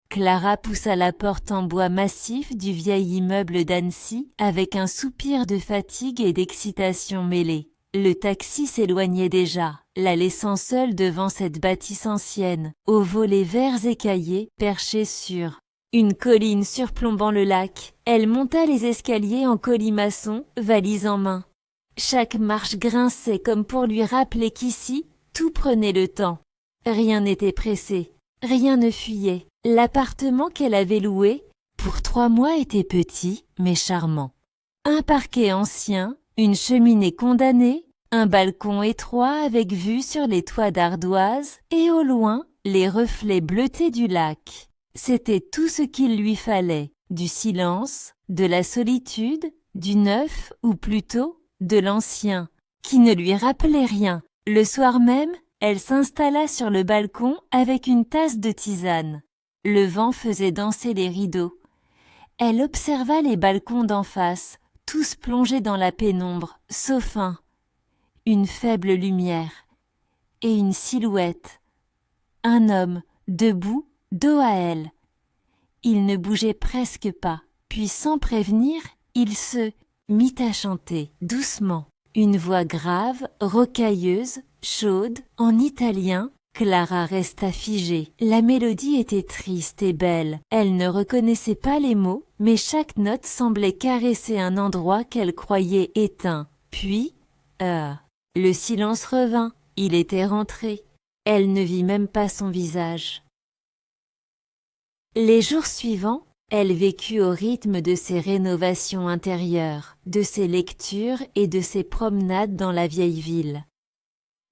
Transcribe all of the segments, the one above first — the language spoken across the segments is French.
Clara poussa la porte en bois massif du vieil immeuble d'Annecy avec un soupir de fatigue et d'excitation mêlée. Le taxi s'éloignait déjà, la laissant seule devant cette bâtisse ancienne, aux volets verts écaillés, perchée sur une colline surplombant le lac. Elle monta les escaliers en colimaçon, valise en main. Chaque marche grinçait comme pour lui rappeler qu'ici, tout prenait le temps. Rien n'était pressé, rien ne fuyait. L'appartement qu'elle avait loué, pour 3 mois, était petit, mais charmant. Un parquet ancien, une cheminée condamnée, un balcon étroit avec vue sur les toits d'ardoise et au loin, les reflets bleutés du lac. C'était tout ce qu'il lui fallait, du silence, de la solitude, du neuf, ou plutôt, de l'ancien, qui ne lui rappelait rien. Le soir même, elle s'installa sur le balcon avec une tasse de tisane. Le vent faisait danser les rideaux. Elle observa les balcons d'en face, tous plongés dans la pénombre, sauf un. Une faible lumière. Et une silhouette. Un homme, debout, dos à elle. Il ne bougeait presque pas. Puis sans prévenir, il se mit à chanter, doucement. Une voix grave, rocailleuse, chaude, en italien. Clara resta figée. La mélodie était triste et belle. Elle ne reconnaissait pas les mots, mais chaque note semblait caresser un endroit qu'elle croyait éteint. Puis, le silence revint. Il était rentré. Elle ne vit même pas son visage. Les jours suivants, elle vécut au rythme de ses rénovations intérieures, de ses lectures et de ses promenades dans la vieille ville.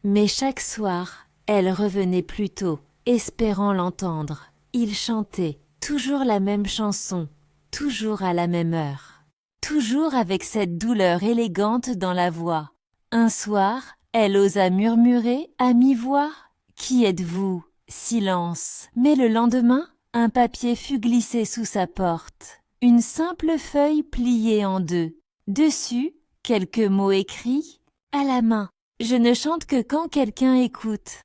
Mais chaque soir, elle revenait plus tôt, espérant l'entendre. Il chantait, toujours la même chanson, toujours à la même heure. Toujours avec cette douleur élégante dans la voix. Un soir, elle osa murmurer à mi-voix « Qui êtes-vous » Silence. Mais le lendemain, un papier fut glissé sous sa porte. Une simple feuille pliée en deux. Dessus, quelques mots écrits, à la main. « Je ne chante que quand quelqu'un écoute. »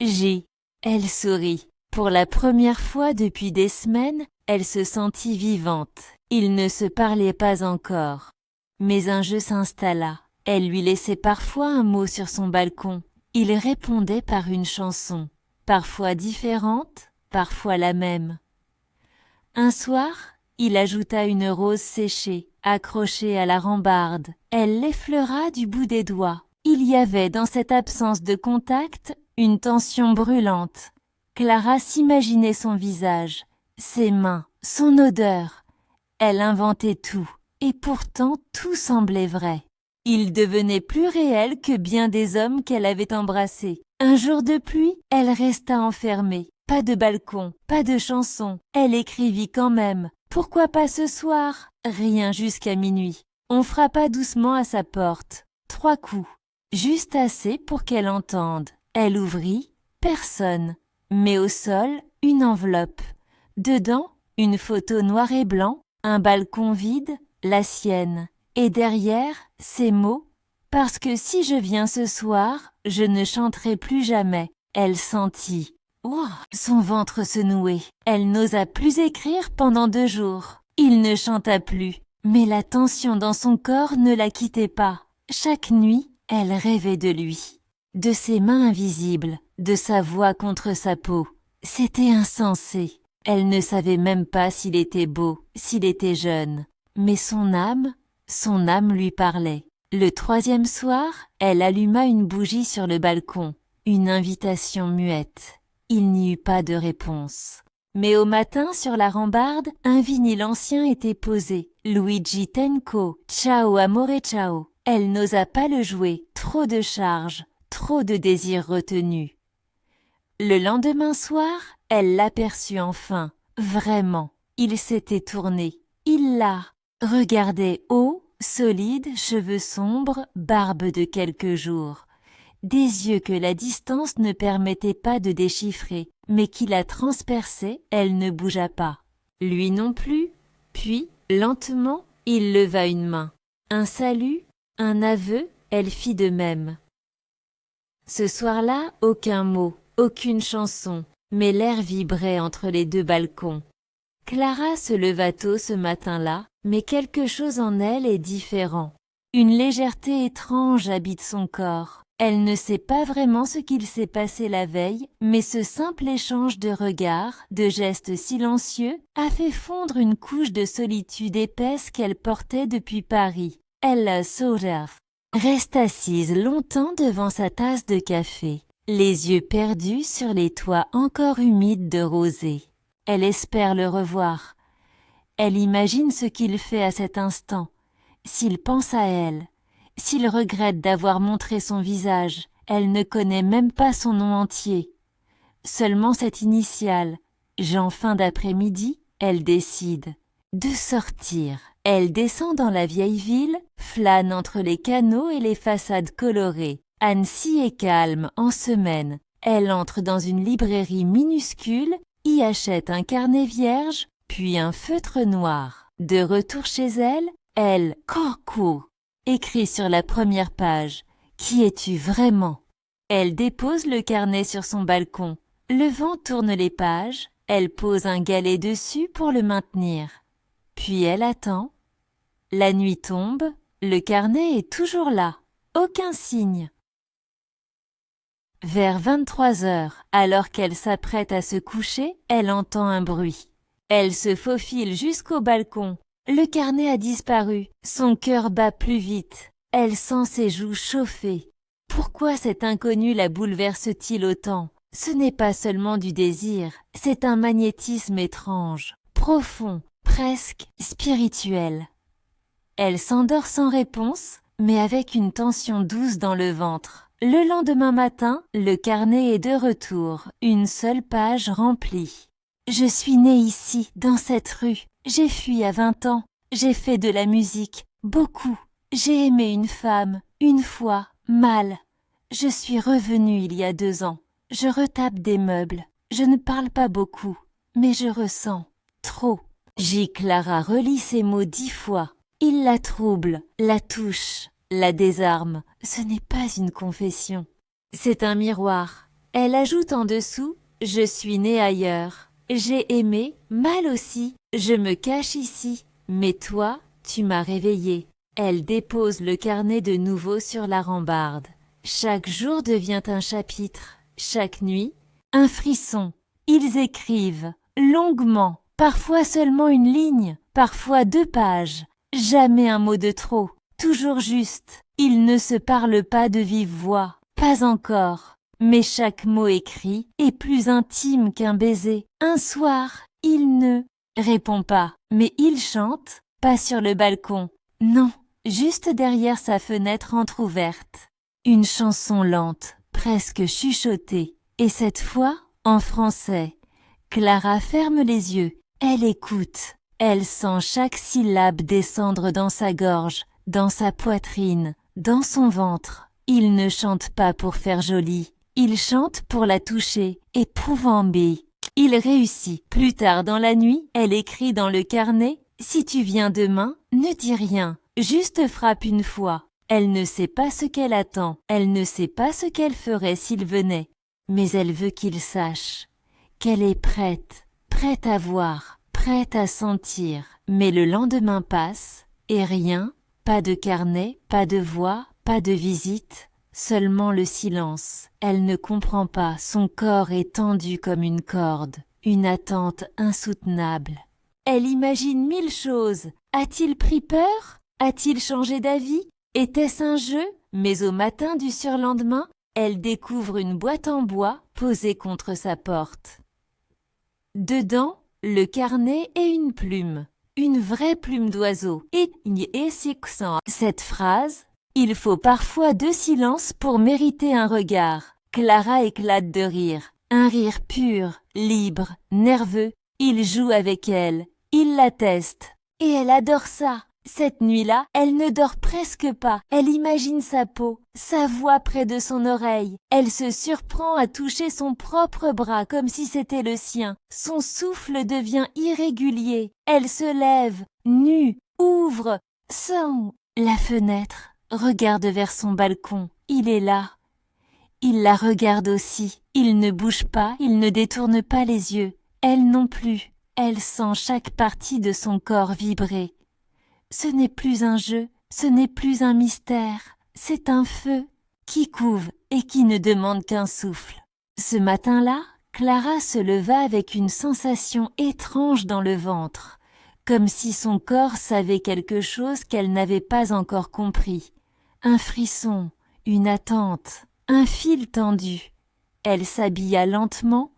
J. Elle sourit. Pour la première fois depuis des semaines, elle se sentit vivante. Ils ne se parlaient pas encore. Mais un jeu s'installa. Elle lui laissait parfois un mot sur son balcon. Il répondait par une chanson, parfois différente, parfois la même. Un soir, il ajouta une rose séchée, accrochée à la rambarde. Elle l'effleura du bout des doigts. Il y avait dans cette absence de contact une tension brûlante. Clara s'imaginait son visage, ses mains, son odeur. Elle inventait tout, et pourtant tout semblait vrai. Il devenait plus réel que bien des hommes qu'elle avait embrassés. Un jour de pluie, elle resta enfermée. Pas de balcon, pas de chanson. Elle écrivit quand même. Pourquoi pas ce soir? Rien jusqu'à minuit. On frappa doucement à sa porte. 3 coups. Juste assez pour qu'elle entende. Elle ouvrit. Personne. Mais au sol, une enveloppe. Dedans, une photo noir et blanc, un balcon vide, la sienne. Et derrière, ces mots. Parce que si je viens ce soir, je ne chanterai plus jamais. Elle sentit. Ouah, son ventre se nouait. Elle n'osa plus écrire pendant 2 jours. Il ne chanta plus. Mais la tension dans son corps ne la quittait pas. Chaque nuit, elle rêvait de lui. De ses mains invisibles, de sa voix contre sa peau. C'était insensé. Elle ne savait même pas s'il était beau, s'il était jeune. Mais son âme lui parlait. Le 3e soir, elle alluma une bougie sur le balcon. Une invitation muette. Il n'y eut pas de réponse. Mais au matin, sur la rambarde, un vinyle ancien était posé. Luigi Tenco, Ciao amore ciao. Elle n'osa pas le jouer. Trop de charge, trop de désirs retenus. Le lendemain soir, elle l'aperçut enfin. Vraiment, il s'était tourné. Il la regardait haut, solide, cheveux sombres, barbe de quelques jours. Des yeux que la distance ne permettait pas de déchiffrer, mais qui la transperçaient, elle ne bougea pas. Lui non plus. Puis, lentement, il leva une main. Un salut, un aveu, elle fit de même. Ce soir-là, aucun mot, aucune chanson, mais l'air vibrait entre les deux balcons. Clara se leva tôt ce matin-là, mais quelque chose en elle est différent. Une légèreté étrange habite son corps. Elle ne sait pas vraiment ce qu'il s'est passé la veille, mais ce simple échange de regards, de gestes silencieux, a fait fondre une couche de solitude épaisse qu'elle portait depuis Paris. Elle reste assise longtemps devant sa tasse de café, les yeux perdus sur les toits encore humides de rosée. Elle espère le revoir. Elle imagine ce qu'il fait à cet instant, s'il pense à elle. S'il regrette d'avoir montré son visage, elle ne connaît même pas son nom entier. Seulement cette initiale, Jean. Fin d'après-midi, elle décide de sortir. Elle descend dans la vieille ville, flâne entre les canaux et les façades colorées. Annecy est calme en semaine. Elle entre dans une librairie minuscule, y achète un carnet vierge, puis un feutre noir. De retour chez elle, court. Écrit sur la première page. Qui es-tu vraiment? Elle dépose le carnet sur son balcon. Le vent tourne les pages. Elle pose un galet dessus pour le maintenir. Puis elle attend. La nuit tombe. Le carnet est toujours là. Aucun signe. Vers 23 heures, alors qu'elle s'apprête à se coucher, elle entend un bruit. Elle se faufile jusqu'au balcon. Le carnet a disparu. Son cœur bat plus vite. Elle sent ses joues chauffer. Pourquoi cet inconnu la bouleverse-t-il autant? Ce n'est pas seulement du désir, c'est un magnétisme étrange, profond, presque spirituel. Elle s'endort sans réponse, mais avec une tension douce dans le ventre. Le lendemain matin, le carnet est de retour, une seule page remplie. Je suis née ici, dans cette rue. J'ai fui à 20 ans. J'ai fait de la musique, beaucoup. J'ai aimé une femme, une fois, mal. Je suis revenue il y a 2 ans. Je retape des meubles. Je ne parle pas beaucoup, mais je ressens. Trop. Clara relit ces mots 10 fois. Il la trouble, la touche, la désarme. Ce n'est pas une confession. C'est un miroir. Elle ajoute en dessous « Je suis née ailleurs. J'ai aimé, mal aussi. Je me cache ici. Mais toi, tu m'as réveillée. » Elle dépose le carnet de nouveau sur la rambarde. Chaque jour devient un chapitre. Chaque nuit, un frisson. Ils écrivent, longuement, parfois seulement une ligne, parfois 2 pages. Jamais un mot de trop, toujours juste. Ils ne se parlent pas de vive voix, pas encore. Mais chaque mot écrit est plus intime qu'un baiser. Un soir, il ne répond pas, mais il chante, pas sur le balcon. Non, juste derrière sa fenêtre entr'ouverte. Une chanson lente, presque chuchotée. Et cette fois, en français. Clara ferme les yeux. Elle écoute. Elle sent chaque syllabe descendre dans sa gorge, dans sa poitrine, dans son ventre. Il ne chante pas pour faire joli. Il chante pour la toucher, éprouvant B. Il réussit. Plus tard dans la nuit, elle écrit dans le carnet « Si tu viens demain, ne dis rien, juste frappe une fois. » Elle ne sait pas ce qu'elle attend, elle ne sait pas ce qu'elle ferait s'il venait. Mais elle veut qu'il sache qu'elle est prête, prête à voir, prête à sentir. Mais le lendemain passe, et rien, pas de carnet, pas de voix, pas de visite, seulement le silence. Elle ne comprend pas, son corps est tendu comme une corde, une attente insoutenable. Elle imagine 1000 choses. A-t-il pris peur? A-t-il changé d'avis? Était-ce un jeu? Mais au matin du surlendemain, elle découvre une boîte en bois posée contre sa porte. Dedans, le carnet et une plume. Une vraie plume d'oiseau. Et cette phrase, il faut parfois 2 silences pour mériter un regard. Clara éclate de rire. Un rire pur, libre, nerveux. Il joue avec elle. Il la teste. Et elle adore ça. Cette nuit-là, elle ne dort presque pas. Elle imagine sa peau, sa voix près de son oreille. Elle se surprend à toucher son propre bras comme si c'était le sien. Son souffle devient irrégulier. Elle se lève, nue, ouvre, sent la fenêtre, regarde vers son balcon. Il est là. Il la regarde aussi. Il ne bouge pas, il ne détourne pas les yeux. Elle non plus. Elle sent chaque partie de son corps vibrer. Ce n'est plus un jeu, ce n'est plus un mystère, c'est un feu qui couve et qui ne demande qu'un souffle. Ce matin-là, Clara se leva avec une sensation étrange dans le ventre, comme si son corps savait quelque chose qu'elle n'avait pas encore compris. Un frisson, une attente, un fil tendu. Elle s'habilla lentement,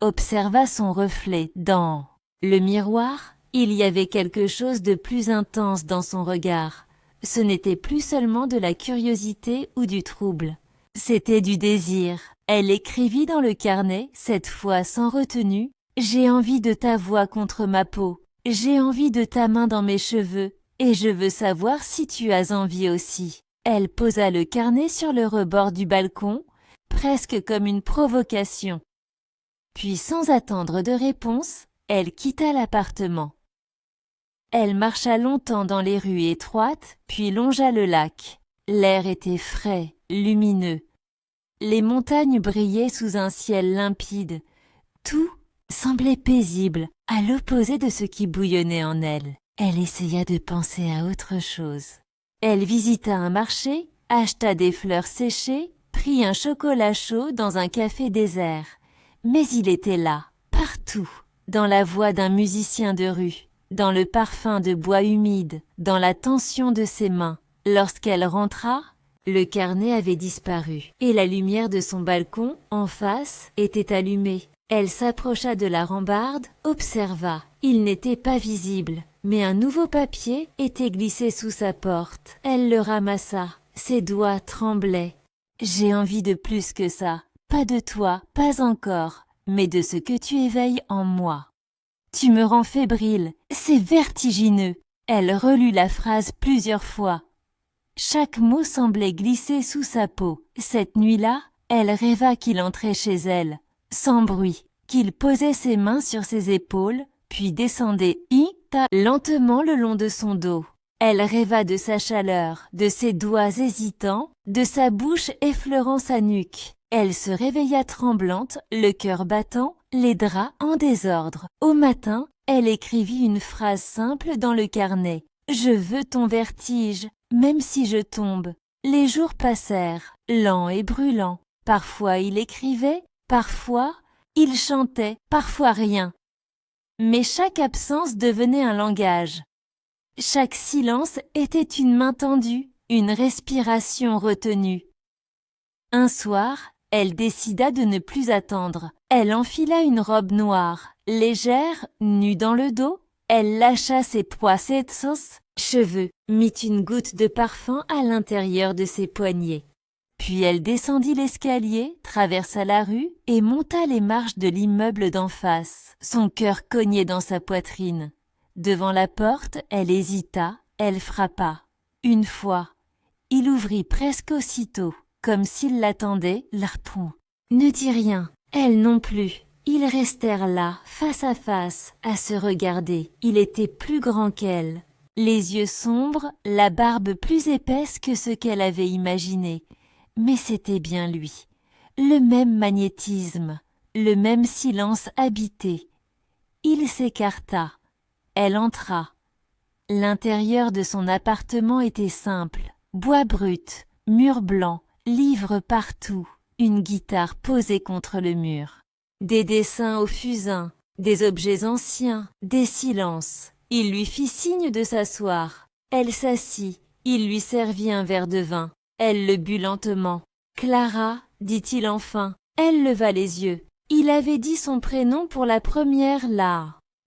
observa son reflet dans le miroir. Il y avait quelque chose de plus intense dans son regard. Ce n'était plus seulement de la curiosité ou du trouble. C'était du désir. Elle écrivit dans le carnet, cette fois sans retenue, « J'ai envie de ta voix contre ma peau. J'ai envie de ta main dans mes cheveux. Et je veux savoir si tu as envie aussi. » Elle posa le carnet sur le rebord du balcon, presque comme une provocation. Puis sans attendre de réponse, elle quitta l'appartement. Elle marcha longtemps dans les rues étroites, puis longea le lac. L'air était frais, lumineux. Les montagnes brillaient sous un ciel limpide. Tout semblait paisible, à l'opposé de ce qui bouillonnait en elle. Elle essaya de penser à autre chose. Elle visita un marché, acheta des fleurs séchées, prit un chocolat chaud dans un café désert. Mais il était là, partout, dans la voix d'un musicien de rue, dans le parfum de bois humide, dans la tension de ses mains. Lorsqu'elle rentra, le carnet avait disparu, et la lumière de son balcon, en face, était allumée. Elle s'approcha de la rambarde, observa. Il n'était pas visible, mais un nouveau papier était glissé sous sa porte. Elle le ramassa. Ses doigts tremblaient. « J'ai envie de plus que ça. Pas de toi, pas encore, mais de ce que tu éveilles en moi. Tu me rends fébrile, c'est vertigineux. » Elle relut la phrase plusieurs fois. Chaque mot semblait glisser sous sa peau. Cette nuit-là, elle rêva qu'il entrait chez elle, sans bruit, qu'il posait ses mains sur ses épaules, puis descendait lentement le long de son dos. Elle rêva de sa chaleur, de ses doigts hésitants, de sa bouche effleurant sa nuque. Elle se réveilla tremblante, le cœur battant, les draps en désordre. Au matin, elle écrivit une phrase simple dans le carnet. « Je veux ton vertige, même si je tombe. » Les jours passèrent, lents et brûlants. Parfois il écrivait, parfois il chantait, parfois rien. Mais chaque absence devenait un langage. Chaque silence était une main tendue, une respiration retenue. Un soir, elle décida de ne plus attendre. Elle enfila une robe noire, légère, nue dans le dos. Elle lâcha ses poisettos, cheveux, mit une goutte de parfum à l'intérieur de ses poignets. Puis elle descendit l'escalier, traversa la rue et monta les marches de l'immeuble d'en face. Son cœur cognait dans sa poitrine. Devant la porte, elle hésita, elle frappa. Une fois, il ouvrit presque aussitôt, comme s'il l'attendait, l'arpon. Ne dis rien, elle non plus. Ils restèrent là, face, à se regarder. Il était plus grand qu'elle. Les yeux sombres, la barbe plus épaisse que ce qu'elle avait imaginé. Mais c'était bien lui. Le même magnétisme, le même silence habité. Il s'écarta. Elle entra. L'intérieur de son appartement était simple. Bois brut, mur blanc, livres partout, une guitare posée contre le mur. Des dessins au fusain, des objets anciens, des silences. Il lui fit signe de s'asseoir. Elle s'assit. Il lui servit un verre de vin. Elle le but lentement. « Clara » dit-il enfin. Elle leva les yeux. Il avait dit son prénom pour la première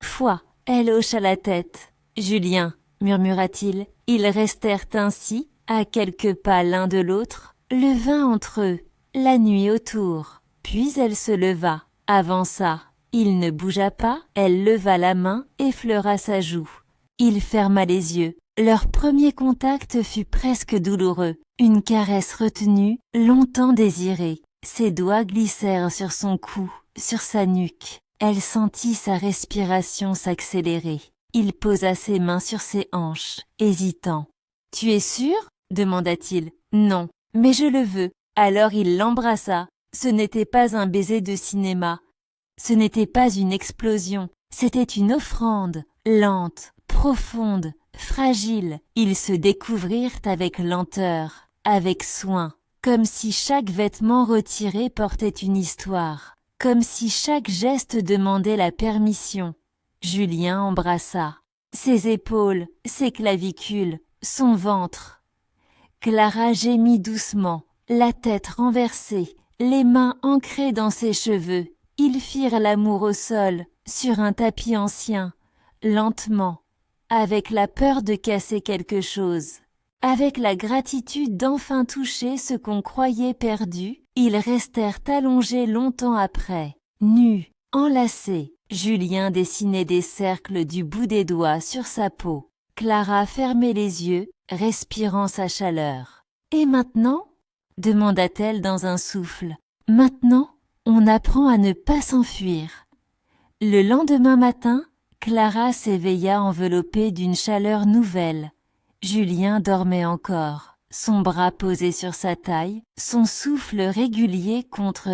fois. Elle hocha la tête. « Julien » murmura-t-il. Ils restèrent ainsi, à quelques pas l'un de l'autre, le vin entre eux, la nuit autour. Puis elle se leva, avança. Il ne bougea pas, elle leva la main, effleura sa joue. Il ferma les yeux. Leur premier contact fut presque douloureux. Une caresse retenue, longtemps désirée. Ses doigts glissèrent sur son cou, sur sa nuque. Elle sentit sa respiration s'accélérer. Il posa ses mains sur ses hanches, hésitant. « Tu es sûr ?» demanda-t-il. « Non, mais je le veux. » Alors il l'embrassa. Ce n'était pas un baiser de cinéma. Ce n'était pas une explosion. C'était une offrande, lente, profonde, fragile. Ils se découvrirent avec lenteur, avec soin, comme si chaque vêtement retiré portait une histoire, comme si chaque geste demandait la permission. Julien embrassa ses épaules, ses clavicules, son ventre. Clara gémit doucement, la tête renversée, les mains ancrées dans ses cheveux. Ils firent l'amour au sol, sur un tapis ancien, lentement, avec la peur de casser quelque chose. Avec la gratitude d'enfin toucher ce qu'on croyait perdu, ils restèrent allongés longtemps après, nus, enlacés. Julien dessinait des cercles du bout des doigts sur sa peau. Clara fermait les yeux, respirant sa chaleur. « Et maintenant ?» demanda-t-elle dans un souffle. « Maintenant, on apprend à ne pas s'enfuir. » Le lendemain matin, Clara s'éveilla enveloppée d'une chaleur nouvelle. Julien dormait encore, son bras posé sur sa taille, son souffle régulier contre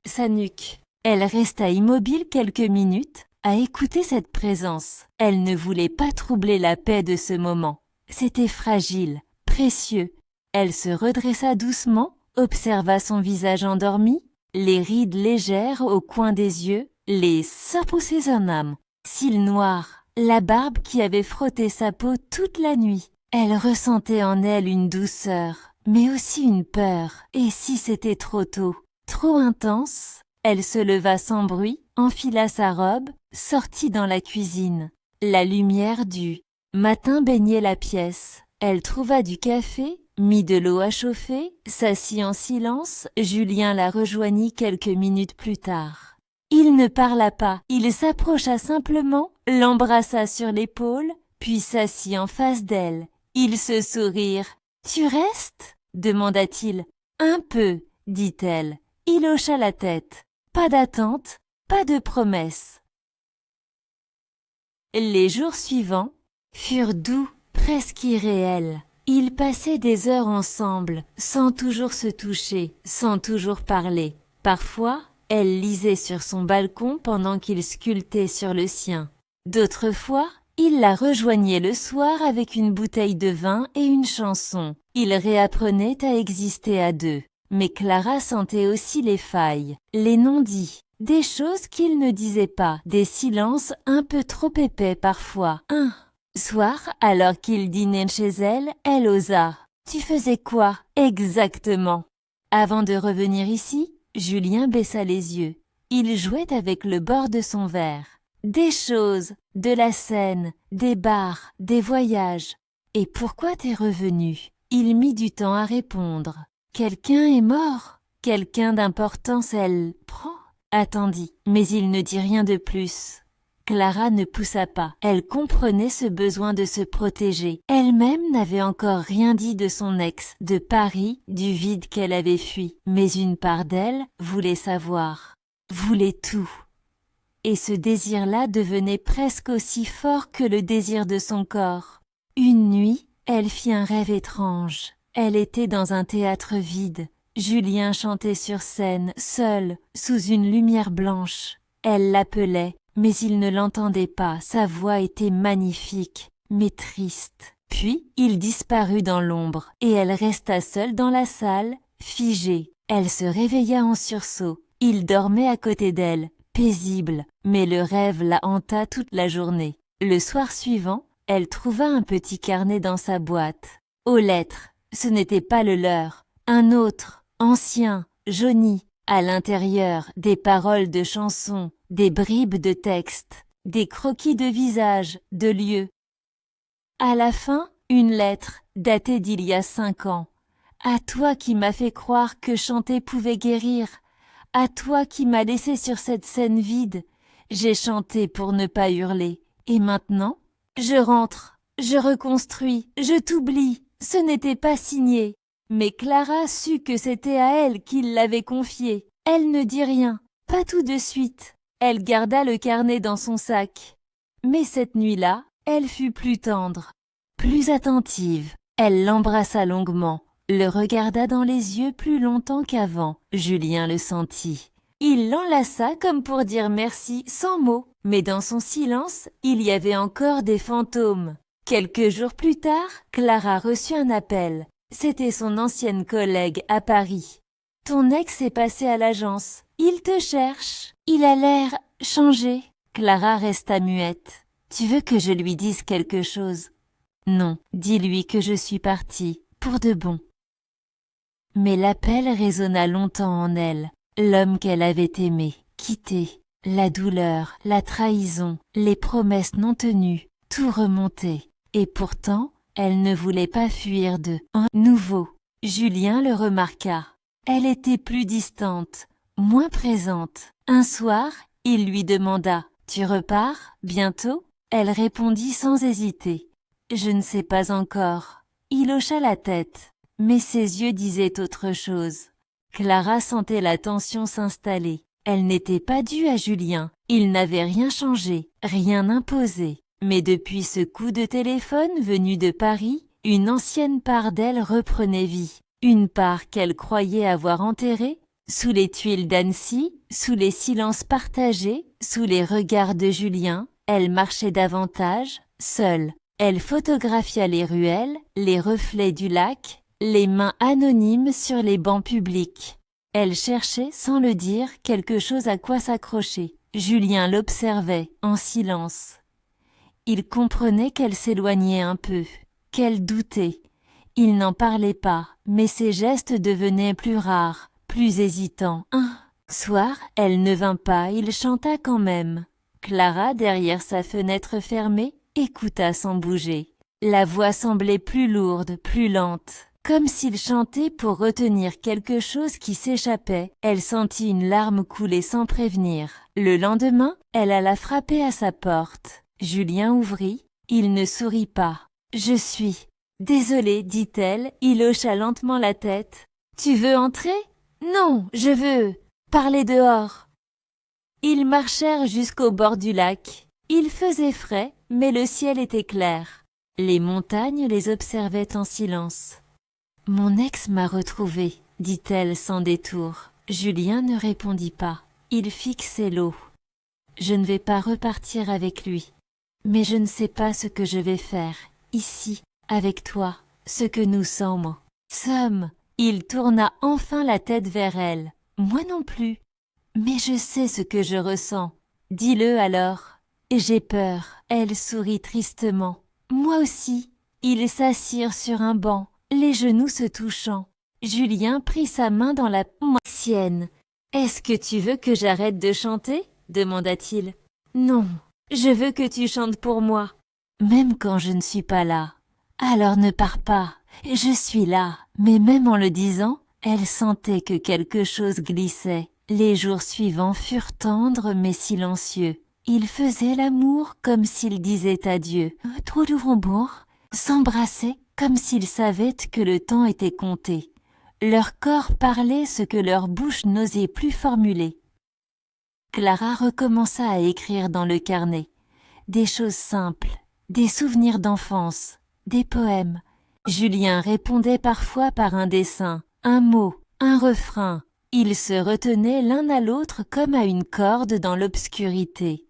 sa nuque. Elle resta immobile quelques minutes, à écouter cette présence. Elle ne voulait pas troubler la paix de ce moment. C'était fragile, précieux. Elle se redressa doucement, observa son visage endormi, les rides légères au coin des yeux, les saposézonam, cils noirs, la barbe qui avait frotté sa peau toute la nuit. Elle ressentait en elle une douceur, mais aussi une peur. Et si c'était trop tôt, trop intense? Elle se leva sans bruit, enfila sa robe, sortit dans la cuisine. La lumière du matin baignait la pièce. Elle trouva du café, mit de l'eau à chauffer, s'assit en silence. Julien la rejoignit quelques minutes plus tard. Il ne parla pas, il s'approcha simplement, l'embrassa sur l'épaule, puis s'assit en face d'elle. Ils se sourirent. « Tu restes ?» demanda-t-il. « Un peu, dit-elle. Il hocha la tête. Pas d'attente, pas de promesse. Les jours suivants furent doux, presque irréels. Ils passaient des heures ensemble, sans toujours se toucher, sans toujours parler. Parfois, elle lisait sur son balcon pendant qu'il sculptait sur le sien. D'autres fois, il la rejoignait le soir avec une bouteille de vin et une chanson. Ils réapprenaient à exister à deux. Mais Clara sentait aussi les failles, les non-dits, des choses qu'il ne disait pas, des silences un peu trop épais parfois. Un soir, alors qu'il dînait chez elle, elle osa. « Tu faisais quoi exactement ?» Avant de revenir ici, Julien baissa les yeux. Il jouait avec le bord de son verre. Des choses, de la scène, des bars, des voyages. « Et pourquoi t'es revenu ?» Il mit du temps à répondre. Quelqu'un est mort, quelqu'un d'importance, elle prend. Attendit, mais il ne dit rien de plus. Clara ne poussa pas. Elle comprenait ce besoin de se protéger. Elle-même n'avait encore rien dit de son ex, de Paris, du vide qu'elle avait fui. Mais une part d'elle voulait savoir, voulait tout. Et ce désir-là devenait presque aussi fort que le désir de son corps. Une nuit, elle fit un rêve étrange. Elle était dans un théâtre vide. Julien chantait sur scène, seul, sous une lumière blanche. Elle l'appelait, mais il ne l'entendait pas. Sa voix était magnifique, mais triste. Puis, il disparut dans l'ombre, et elle resta seule dans la salle, figée. Elle se réveilla en sursaut. Il dormait à côté d'elle, paisible, mais le rêve la hanta toute la journée. Le soir suivant, elle trouva un petit carnet dans sa boîte. Aux lettres. Ce n'était pas le leur, un autre, ancien, jauni, à l'intérieur des paroles de chansons, des bribes de textes, des croquis de visages, de lieux. À la fin, une lettre, datée d'il y a 5 ans. À toi qui m'as fait croire que chanter pouvait guérir, à toi qui m'as laissé sur cette scène vide, j'ai chanté pour ne pas hurler. Et maintenant, je rentre, je reconstruis, je t'oublie. Ce n'était pas signé, mais Clara sut que c'était à elle qu'il l'avait confié. Elle ne dit rien, pas tout de suite. Elle garda le carnet dans son sac. Mais cette nuit-là, elle fut plus tendre, plus attentive. Elle l'embrassa longuement, le regarda dans les yeux plus longtemps qu'avant. Julien le sentit. Il l'enlaça comme pour dire merci sans mots, mais dans son silence, il y avait encore des fantômes. Quelques jours plus tard, Clara reçut un appel. C'était son ancienne collègue à Paris. « Ton ex est passé à l'agence. Il te cherche. Il a l'air changé. » Clara resta muette. « Tu veux que je lui dise quelque chose ?»« Non, dis-lui que je suis partie, pour de bon. » Mais l'appel résonna longtemps en elle. L'homme qu'elle avait aimé, quitté, la douleur, la trahison, les promesses non tenues, tout remontait. Et pourtant, elle ne voulait pas fuir de un nouveau. Julien le remarqua. Elle était plus distante, moins présente. Un soir, il lui demanda « Tu repars, bientôt ?» Elle répondit sans hésiter. « Je ne sais pas encore. » Il hocha la tête, mais ses yeux disaient autre chose. Clara sentait la tension s'installer. Elle n'était pas due à Julien. Il n'avait rien changé, rien imposé. Mais depuis ce coup de téléphone venu de Paris, une ancienne part d'elle reprenait vie. Une part qu'elle croyait avoir enterrée, sous les tuiles d'Annecy, sous les silences partagés, sous les regards de Julien, elle marchait davantage, seule. Elle photographia les ruelles, les reflets du lac, les mains anonymes sur les bancs publics. Elle cherchait, sans le dire, quelque chose à quoi s'accrocher. Julien l'observait, en silence. Il comprenait qu'elle s'éloignait un peu, qu'elle doutait. Il n'en parlait pas, mais ses gestes devenaient plus rares, plus hésitants. Un soir, elle ne vint pas, il chanta quand même. Clara, derrière sa fenêtre fermée, écouta sans bouger. La voix semblait plus lourde, plus lente. Comme s'il chantait pour retenir quelque chose qui s'échappait. Elle sentit une larme couler sans prévenir. Le lendemain, elle alla frapper à sa porte. Julien ouvrit. Il ne sourit pas. « Je suis... » « Désolée, dit-elle, il hocha lentement la tête. « Tu veux entrer ?»« Non, je veux... parler dehors. » Ils marchèrent jusqu'au bord du lac. Il faisait frais, mais le ciel était clair. Les montagnes les observaient en silence. « Mon ex m'a retrouvée, dit-elle sans détour. Julien ne répondit pas. Il fixait l'eau. « Je ne vais pas repartir avec lui. Mais je ne sais pas ce que je vais faire, ici. Avec toi, ce que nous sommes. Il tourna enfin la tête vers elle. Moi non plus. Mais je sais ce que je ressens. Dis-le alors. J'ai peur. Elle sourit tristement. Moi aussi. Ils s'assirent sur un banc, les genoux se touchant. Julien prit sa main dans la sienne. Est-ce que tu veux que j'arrête de chanter ? Demanda-t-il. Non, je veux que tu chantes pour moi. Même quand je ne suis pas là. Alors ne pars pas, je suis là. Mais même en le disant, elle sentait que quelque chose glissait. Les jours suivants furent tendres mais silencieux. Ils faisaient l'amour comme s'ils disaient adieu. Trop de rembourg, s'embrassaient comme s'ils savaient que le temps était compté. Leur corps parlait ce que leur bouche n'osait plus formuler. Clara recommença à écrire dans le carnet. Des choses simples, des souvenirs d'enfance. Des poèmes. Julien répondait parfois par un dessin, un mot, un refrain. Ils se retenaient l'un à l'autre comme à une corde dans l'obscurité.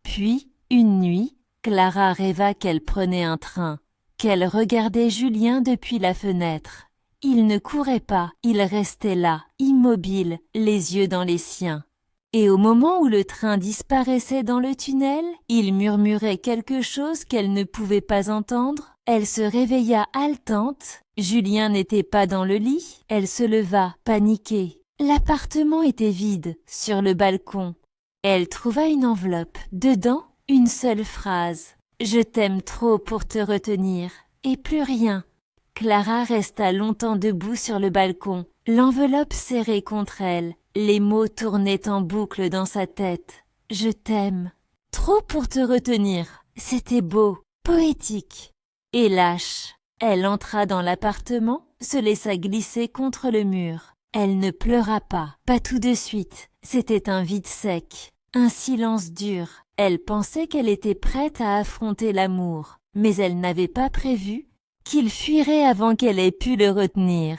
Puis, une nuit, Clara rêva qu'elle prenait un train, qu'elle regardait Julien depuis la fenêtre. Il ne courait pas, il restait là, immobile, les yeux dans les siens. Et au moment où le train disparaissait dans le tunnel, il murmurait quelque chose qu'elle ne pouvait pas entendre. Elle se réveilla haletante. Julien n'était pas dans le lit. Elle se leva, paniquée. L'appartement était vide, sur le balcon. Elle trouva une enveloppe. Dedans, une seule phrase. « Je t'aime trop pour te retenir. » Et plus rien. Clara resta longtemps debout sur le balcon, l'enveloppe serrée contre elle. Les mots tournaient en boucle dans sa tête. « Je t'aime. » Trop pour te retenir. C'était beau, poétique. Et lâche. Elle entra dans l'appartement, se laissa glisser contre le mur. Elle ne pleura pas tout de suite. C'était un vide sec, un silence dur. Elle pensait qu'elle était prête à affronter l'amour, mais elle n'avait pas prévu qu'il fuirait avant qu'elle ait pu le retenir.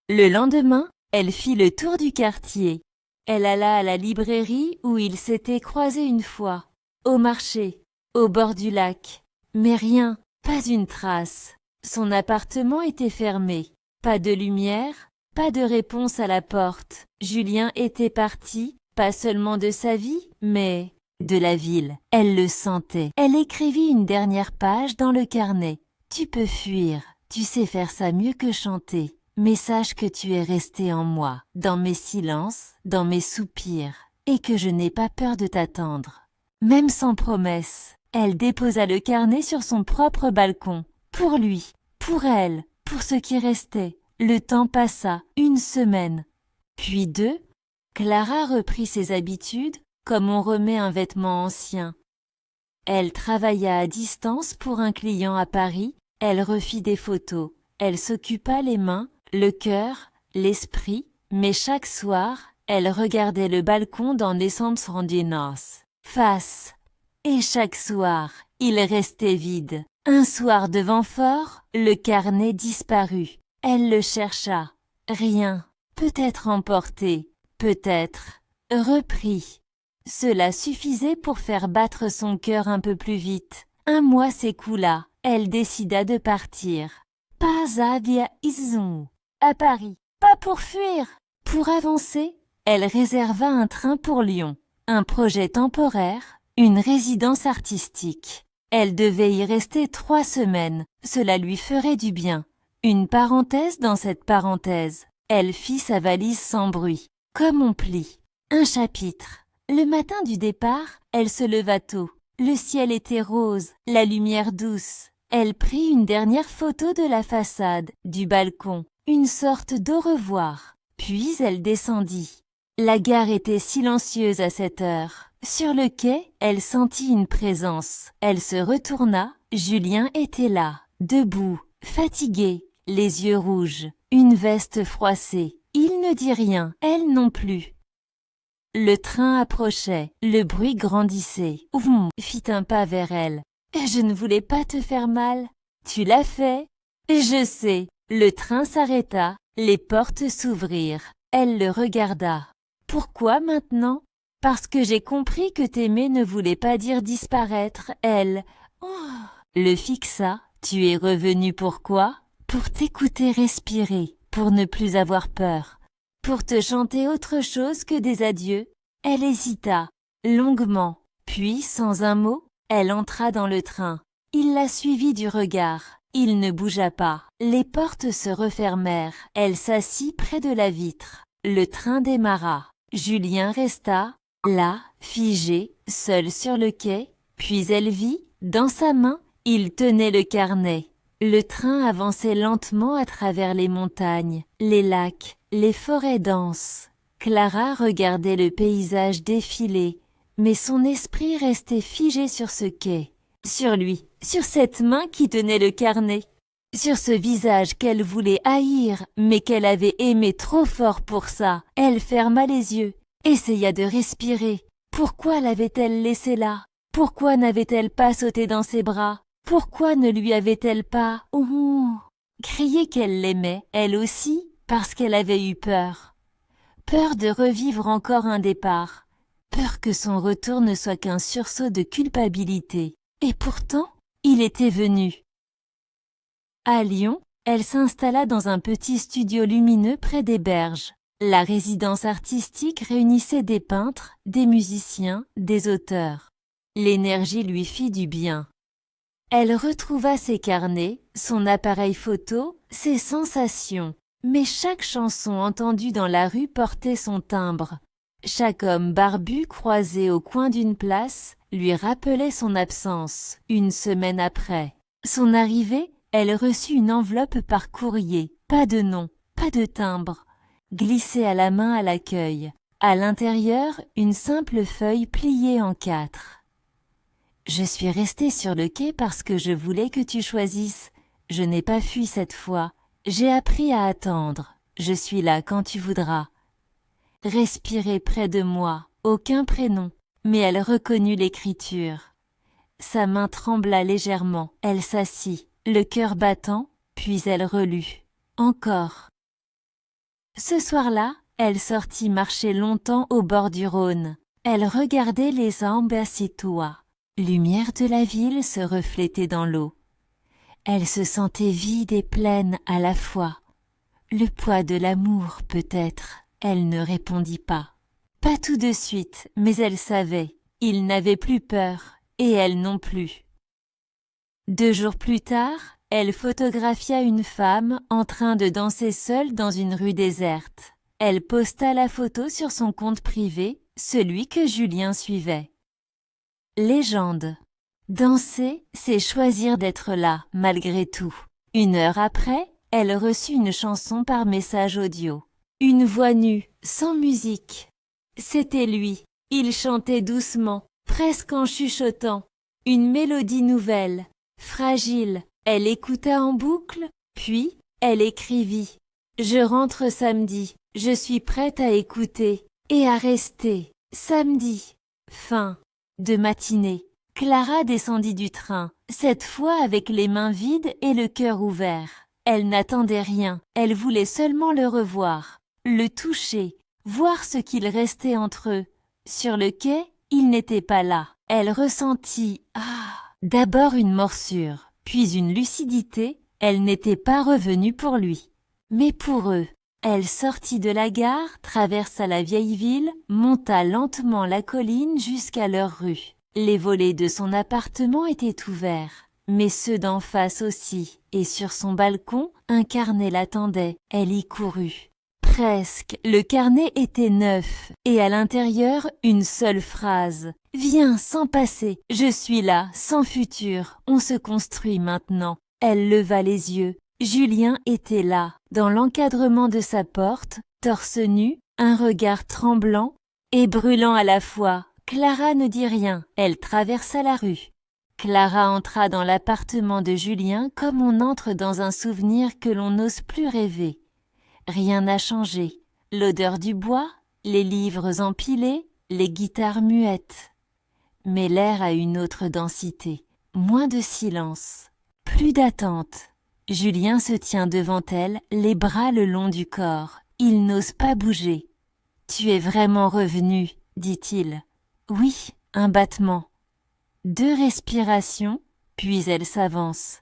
Le lendemain, elle fit le tour du quartier. Elle alla à la librairie où ils s'étaient croisés une fois, au marché, au bord du lac. Mais rien, pas une trace. Son appartement était fermé. Pas de lumière, pas de réponse à la porte. Julien était parti, pas seulement de sa vie, mais de la ville. Elle le sentait. Elle écrivit une dernière page dans le carnet. Tu peux fuir, tu sais faire ça mieux que chanter. Mais sache que tu es resté en moi, dans mes silences, dans mes soupirs, et que je n'ai pas peur de t'attendre. Même sans promesse, elle déposa le carnet sur son propre balcon. Pour lui, pour elle, pour ce qui restait. Le temps passa, 1 semaine. Puis 2, Clara reprit ses habitudes, comme on remet un vêtement ancien. Elle travailla à distance pour un client à Paris, elle refit des photos, elle s'occupa les mains, le cœur, l'esprit, mais chaque soir, elle regardait le balcon dans l'essence face. Et chaque soir, il restait vide. Un soir de vent fort, le carnet disparut. Elle le chercha. Rien. Peut-être emporté, peut-être repris. Cela suffisait pour faire battre son cœur un peu plus vite. 1 mois s'écoula. Elle décida de partir. Pas à via Izon, à Paris. Pas pour fuir. Pour avancer, elle réserva un train pour Lyon. Un projet temporaire, une résidence artistique. Elle devait y rester 3 semaines. Cela lui ferait du bien. Une parenthèse dans cette parenthèse. Elle fit sa valise sans bruit, comme on plie. Un chapitre. Le matin du départ, elle se leva tôt. Le ciel était rose, la lumière douce. Elle prit une dernière photo de la façade, du balcon, une sorte d'au revoir. Puis elle descendit. La gare était silencieuse à cette heure. Sur le quai, elle sentit une présence. Elle se retourna. Julien était là, debout, fatigué, les yeux rouges, une veste froissée. Il ne dit rien, elle non plus. Le train approchait, le bruit grandissait. Ouvm fit un pas vers elle. Je ne voulais pas te faire mal. Tu l'as fait. Je sais. Le train s'arrêta, les portes s'ouvrirent. Elle le regarda. Pourquoi maintenant? Parce que j'ai compris que t'aimer ne voulait pas dire disparaître. Elle le fixa. Tu es revenu pourquoi? Pour t'écouter respirer, pour ne plus avoir peur, pour te chanter autre chose que des adieux. Elle hésita, longuement, puis sans un mot, elle entra dans le train. Il la suivit du regard. Il ne bougea pas. Les portes se refermèrent. Elle s'assit près de la vitre. Le train démarra. Julien resta, là, figé, seul sur le quai. Puis elle vit, dans sa main, il tenait le carnet. Le train avançait lentement à travers les montagnes, les lacs, les forêts denses. Clara regardait le paysage défiler, mais son esprit restait figé sur ce quai, sur lui, sur cette main qui tenait le carnet, sur ce visage qu'elle voulait haïr, mais qu'elle avait aimé trop fort pour ça. Elle ferma les yeux, essaya de respirer. Pourquoi l'avait-elle laissé là? Pourquoi n'avait-elle pas sauté dans ses bras? Pourquoi ne lui avait-elle pas crié qu'elle l'aimait, elle aussi, parce qu'elle avait eu peur? Peur de revivre encore un départ. Peur que son retour ne soit qu'un sursaut de culpabilité. Et pourtant, il était venu. À Lyon, elle s'installa dans un petit studio lumineux près des berges. La résidence artistique réunissait des peintres, des musiciens, des auteurs. L'énergie lui fit du bien. Elle retrouva ses carnets, son appareil photo, ses sensations. Mais chaque chanson entendue dans la rue portait son timbre. Chaque homme barbu croisé au coin d'une place lui rappelait son absence. 1 semaine après son arrivée, elle reçut une enveloppe par courrier. Pas de nom, pas de timbre. Glissée à la main à l'accueil. À l'intérieur, une simple feuille pliée en 4. Je suis restée sur le quai parce que je voulais que tu choisisses. Je n'ai pas fui cette fois. J'ai appris à attendre. Je suis là quand tu voudras. Respirer près de moi. Aucun prénom. Mais elle reconnut l'écriture. Sa main trembla légèrement. Elle s'assit, le cœur battant, puis elle relut. Encore. Ce soir-là, elle sortit marcher longtemps au bord du Rhône. Elle regardait les Ambassétois. Lumière de la ville se reflétait dans l'eau. Elle se sentait vide et pleine à la fois. Le poids de l'amour, peut-être. Elle ne répondit pas. Pas tout de suite, mais elle savait. Il n'avait plus peur, et elle non plus. 2 jours plus tard, elle photographia une femme en train de danser seule dans une rue déserte. Elle posta la photo sur son compte privé, celui que Julien suivait. Légende. Danser, c'est choisir d'être là, malgré tout. 1 heure après, elle reçut une chanson par message audio. Une voix nue, sans musique. C'était lui. Il chantait doucement, presque en chuchotant. Une mélodie nouvelle, fragile. Elle écouta en boucle, puis elle écrivit. Je rentre samedi. Je suis prête à écouter et à rester. Samedi. Fin de matinée. Clara descendit du train, cette fois avec les mains vides et le cœur ouvert. Elle n'attendait rien, elle voulait seulement le revoir, le toucher, voir ce qu'il restait entre eux. Sur le quai, il n'était pas là. Elle ressentit, d'abord une morsure, puis une lucidité. Elle n'était pas revenue pour lui, mais pour eux. Elle sortit de la gare, traversa la vieille ville, monta lentement la colline jusqu'à leur rue. Les volets de son appartement étaient ouverts, mais ceux d'en face aussi, et sur son balcon, un carnet l'attendait. Elle y courut. Presque, le carnet était neuf, et à l'intérieur, une seule phrase. « Viens, sans passé, je suis là, sans futur, on se construit maintenant. » Elle leva les yeux. Julien était là, dans l'encadrement de sa porte, torse nu, un regard tremblant et brûlant à la fois. Clara ne dit rien, elle traversa la rue. Clara entra dans l'appartement de Julien comme on entre dans un souvenir que l'on n'ose plus rêver. Rien n'a changé. L'odeur du bois, les livres empilés, les guitares muettes. Mais l'air a une autre densité, moins de silence, plus d'attente. Julien se tient devant elle, les bras le long du corps. Il n'ose pas bouger. « Tu es vraiment revenu, dit-il. « Oui, un battement. 2 respirations, puis elle s'avance.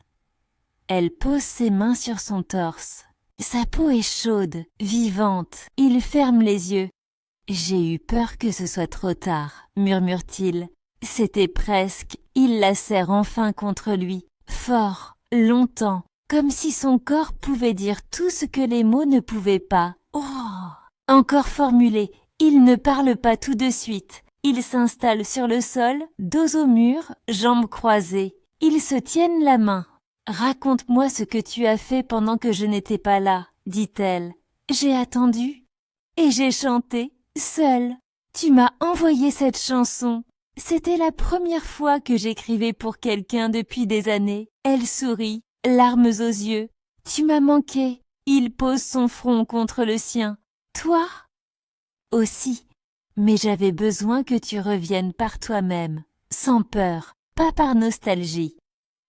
Elle pose ses mains sur son torse. Sa peau est chaude, vivante. Il ferme les yeux. « J'ai eu peur que ce soit trop tard, murmure-t-il. C'était presque. Il la serre enfin contre lui, fort, longtemps. Comme si son corps pouvait dire tout ce que les mots ne pouvaient pas. Oh! Encore formulé, il ne parle pas tout de suite. Ils s'installent sur le sol, dos au mur, jambes croisées. Ils se tiennent la main. « Raconte-moi ce que tu as fait pendant que je n'étais pas là, » dit-elle. « J'ai attendu et j'ai chanté, seule. Tu m'as envoyé cette chanson. C'était la première fois que j'écrivais pour quelqu'un depuis des années. » Elle sourit. Larmes aux yeux. « Tu m'as manqué. » Il pose son front contre le sien. « Toi ? » Aussi. Mais j'avais besoin que tu reviennes par toi-même, sans peur, pas par nostalgie.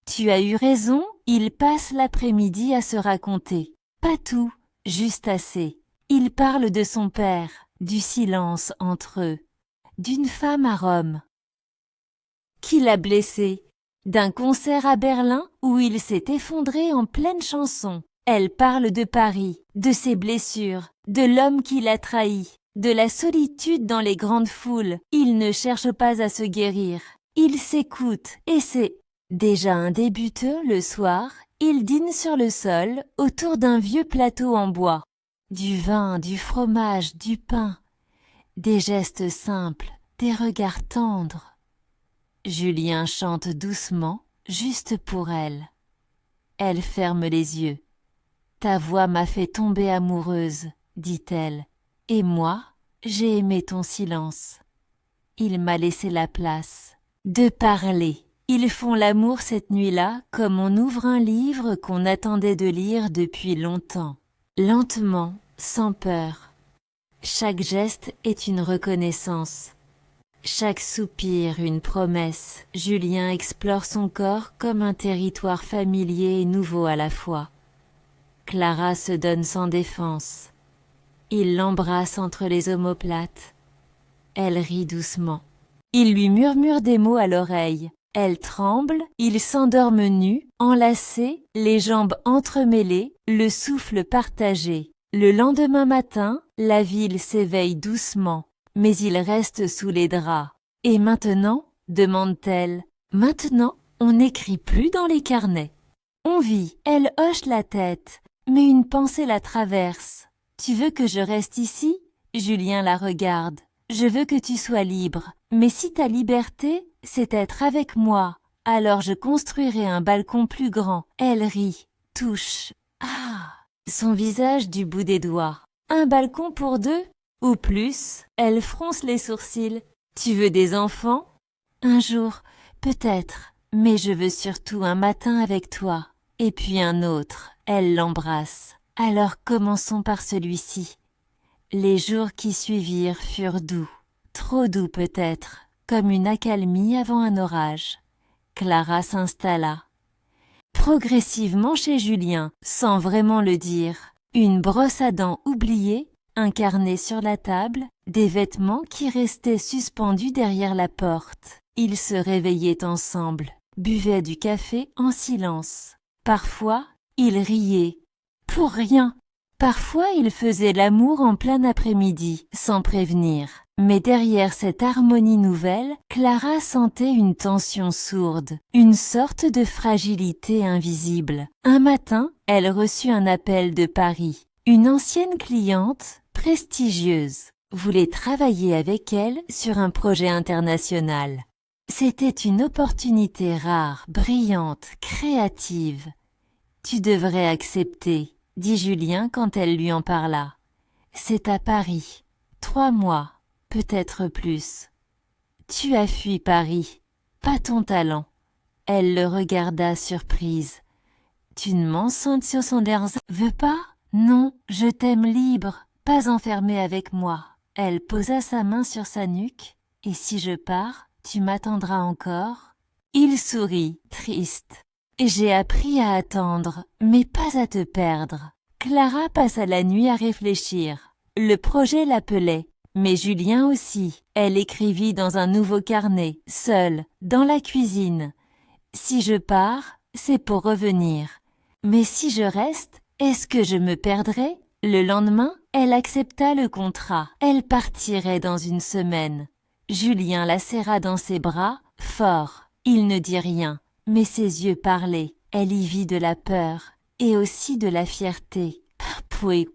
Tu as eu raison, ils passent l'après-midi à se raconter. Pas tout, juste assez. Il parle de son père, du silence entre eux, d'une femme à Rome qui l'a blessé, d'un concert à Berlin où il s'est effondré en pleine chanson. Elle parle de Paris, de ses blessures, de l'homme qui l'a trahi, de la solitude dans les grandes foules. Il ne cherche pas à se guérir. Il s'écoute et c'est déjà un débuteux le soir. Il dîne sur le sol autour d'un vieux plateau en bois. Du vin, du fromage, du pain, des gestes simples, des regards tendres. Julien chante doucement, juste pour elle. Elle ferme les yeux. « Ta voix m'a fait tomber amoureuse, » dit-elle. « Et moi, j'ai aimé ton silence. » Il m'a laissé la place de parler. Ils font l'amour cette nuit-là comme on ouvre un livre qu'on attendait de lire depuis longtemps. Lentement, sans peur. Chaque geste est une reconnaissance. Chaque soupir, une promesse. Julien explore son corps comme un territoire familier et nouveau à la fois. Clara se donne sans défense. Il l'embrasse entre les omoplates. Elle rit doucement. Il lui murmure des mots à l'oreille. Elle tremble, ils s'endorment nus, enlacés, les jambes entremêlées, le souffle partagé. Le lendemain matin, la ville s'éveille doucement, mais il reste sous les draps. « Et maintenant » demande-t-elle. « Maintenant, on n'écrit plus dans les carnets. » On vit. Elle hoche la tête, mais une pensée la traverse. « Tu veux que je reste ici ?» Julien la regarde. « Je veux que tu sois libre. Mais si ta liberté, c'est être avec moi, alors je construirai un balcon plus grand. » Elle rit, touche. Ah! Son visage du bout des doigts. Un balcon pour deux? Ou plus? Elle fronce les sourcils. Tu veux des enfants? Un jour, peut-être, mais je veux surtout un matin avec toi. Et puis un autre. Elle l'embrasse. Alors commençons par celui-ci. Les jours qui suivirent furent doux. Trop doux peut-être, comme une accalmie avant un orage. Clara s'installa. Progressivement chez Julien, sans vraiment le dire, une brosse à dents oubliée, un carnet sur la table, des vêtements qui restaient suspendus derrière la porte. Ils se réveillaient ensemble, buvaient du café en silence. Parfois, ils riaient. Pour rien. Parfois, ils faisaient l'amour en plein après-midi, sans prévenir. Mais derrière cette harmonie nouvelle, Clara sentait une tension sourde, une sorte de fragilité invisible. Un matin, elle reçut un appel de Paris. Une ancienne cliente, prestigieuse, voulait travailler avec elle sur un projet international. C'était une opportunité rare, brillante, créative. « Tu devrais accepter », dit Julien quand elle lui en parla. « C'est à Paris. 3 mois. Peut-être plus. Tu as fui Paris, pas ton talent. » Elle le regarda surprise. « Tu ne m'en sens sur son air. Veux pas? Non, je t'aime libre, pas enfermé avec moi. » Elle posa sa main sur sa nuque. « Et si je pars, tu m'attendras encore ?» Il sourit, triste. « J'ai appris à attendre, mais pas à te perdre. » Clara passa la nuit à réfléchir. Le projet l'appelait. Mais Julien aussi. Elle écrivit dans un nouveau carnet, seule, dans la cuisine. « Si je pars, c'est pour revenir. Mais si je reste, est-ce que je me perdrai ?» Le lendemain, elle accepta le contrat. Elle partirait dans une semaine. Julien la serra dans ses bras, fort. Il ne dit rien, mais ses yeux parlaient. Elle y vit de la peur et aussi de la fierté. Puis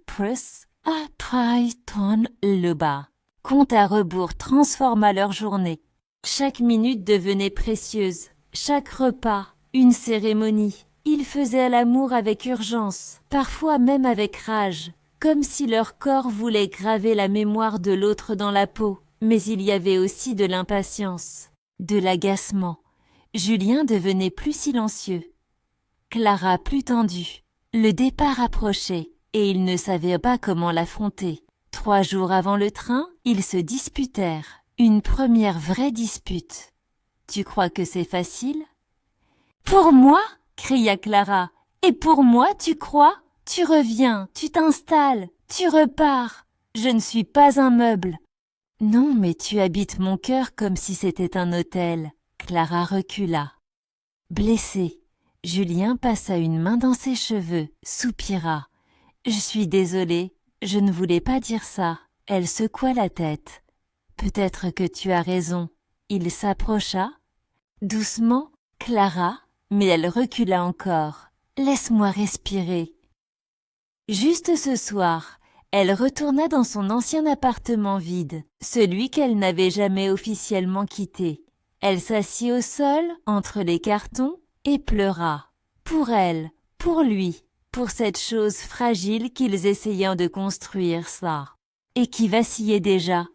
le bas. Compte à rebours transforma leur journée. Chaque minute devenait précieuse. Chaque repas, une cérémonie. Ils faisaient l'amour avec urgence, parfois même avec rage, comme si leur corps voulait graver la mémoire de l'autre dans la peau. Mais il y avait aussi de l'impatience, de l'agacement. Julien devenait plus silencieux. Clara plus tendue. Le départ approchait. Et ils ne savaient pas comment l'affronter. 3 jours avant le train, ils se disputèrent. Une première vraie dispute. « Tu crois que c'est facile ?»« Pour moi ?» cria Clara. « Et pour moi, tu crois ? Tu reviens, tu t'installes, tu repars. Je ne suis pas un meuble. »« Non, mais tu habites mon cœur comme si c'était un hôtel. » Clara recula. Blessée, Julien passa une main dans ses cheveux, soupira. « Je suis désolée, je ne voulais pas dire ça. » Elle secoua la tête. « Peut-être que tu as raison. » Il s'approcha. Doucement, Clara, mais elle recula encore. « Laisse-moi respirer. » Juste ce soir, elle retourna dans son ancien appartement vide, celui qu'elle n'avait jamais officiellement quitté. Elle s'assit au sol, entre les cartons, et pleura. Pour elle, pour lui. Pour cette chose fragile qu'ils essayaient de construire, ça, et qui vacillait déjà.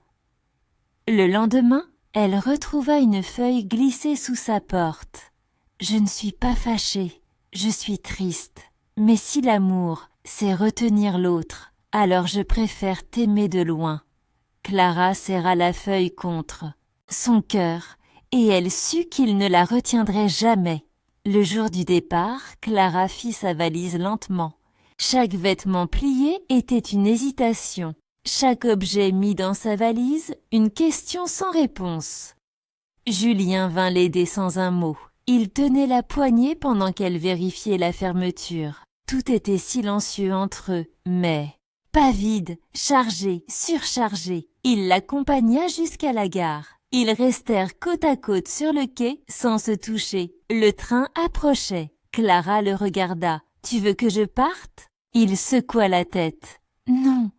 Le lendemain, elle retrouva une feuille glissée sous sa porte. « Je ne suis pas fâchée, je suis triste. Mais si l'amour, c'est retenir l'autre, alors je préfère t'aimer de loin. » Clara serra la feuille contre son cœur, et elle sut qu'il ne la retiendrait jamais. Le jour du départ, Clara fit sa valise lentement. Chaque vêtement plié était une hésitation. Chaque objet mis dans sa valise, une question sans réponse. Julien vint l'aider sans un mot. Il tenait la poignée pendant qu'elle vérifiait la fermeture. Tout était silencieux entre eux, mais pas vide, chargé, surchargé. Il l'accompagna jusqu'à la gare. Ils restèrent côte à côte sur le quai sans se toucher. Le train approchait. Clara le regarda. « Tu veux que je parte ?» Il secoua la tête. « Non,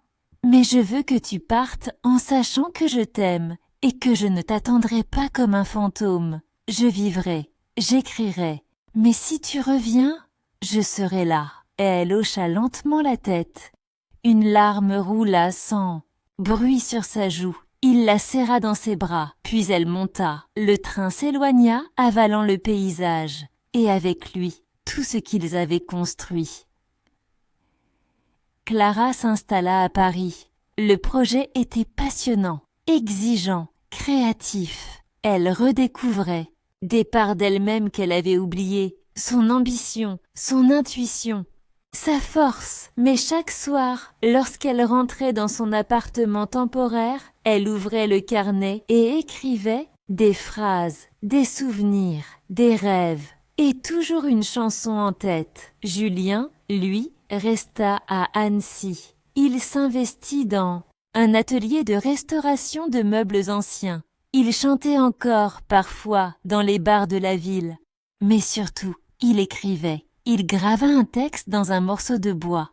mais je veux que tu partes en sachant que je t'aime et que je ne t'attendrai pas comme un fantôme. Je vivrai, j'écrirai, mais si tu reviens, je serai là. » Et elle hocha lentement la tête. Une larme roula sans bruit sur sa joue. Il la serra dans ses bras, puis elle monta. Le train s'éloigna, avalant le paysage, et avec lui, tout ce qu'ils avaient construit. Clara s'installa à Paris. Le projet était passionnant, exigeant, créatif. Elle redécouvrait des parts d'elle-même qu'elle avait oubliées, son ambition, son intuition, sa force. Mais chaque soir, lorsqu'elle rentrait dans son appartement temporaire, elle ouvrait le carnet et écrivait des phrases, des souvenirs, des rêves, et toujours une chanson en tête. Julien, lui, resta à Annecy. Il s'investit dans un atelier de restauration de meubles anciens. Il chantait encore, parfois, dans les bars de la ville. Mais surtout, il écrivait. Il grava un texte dans un morceau de bois.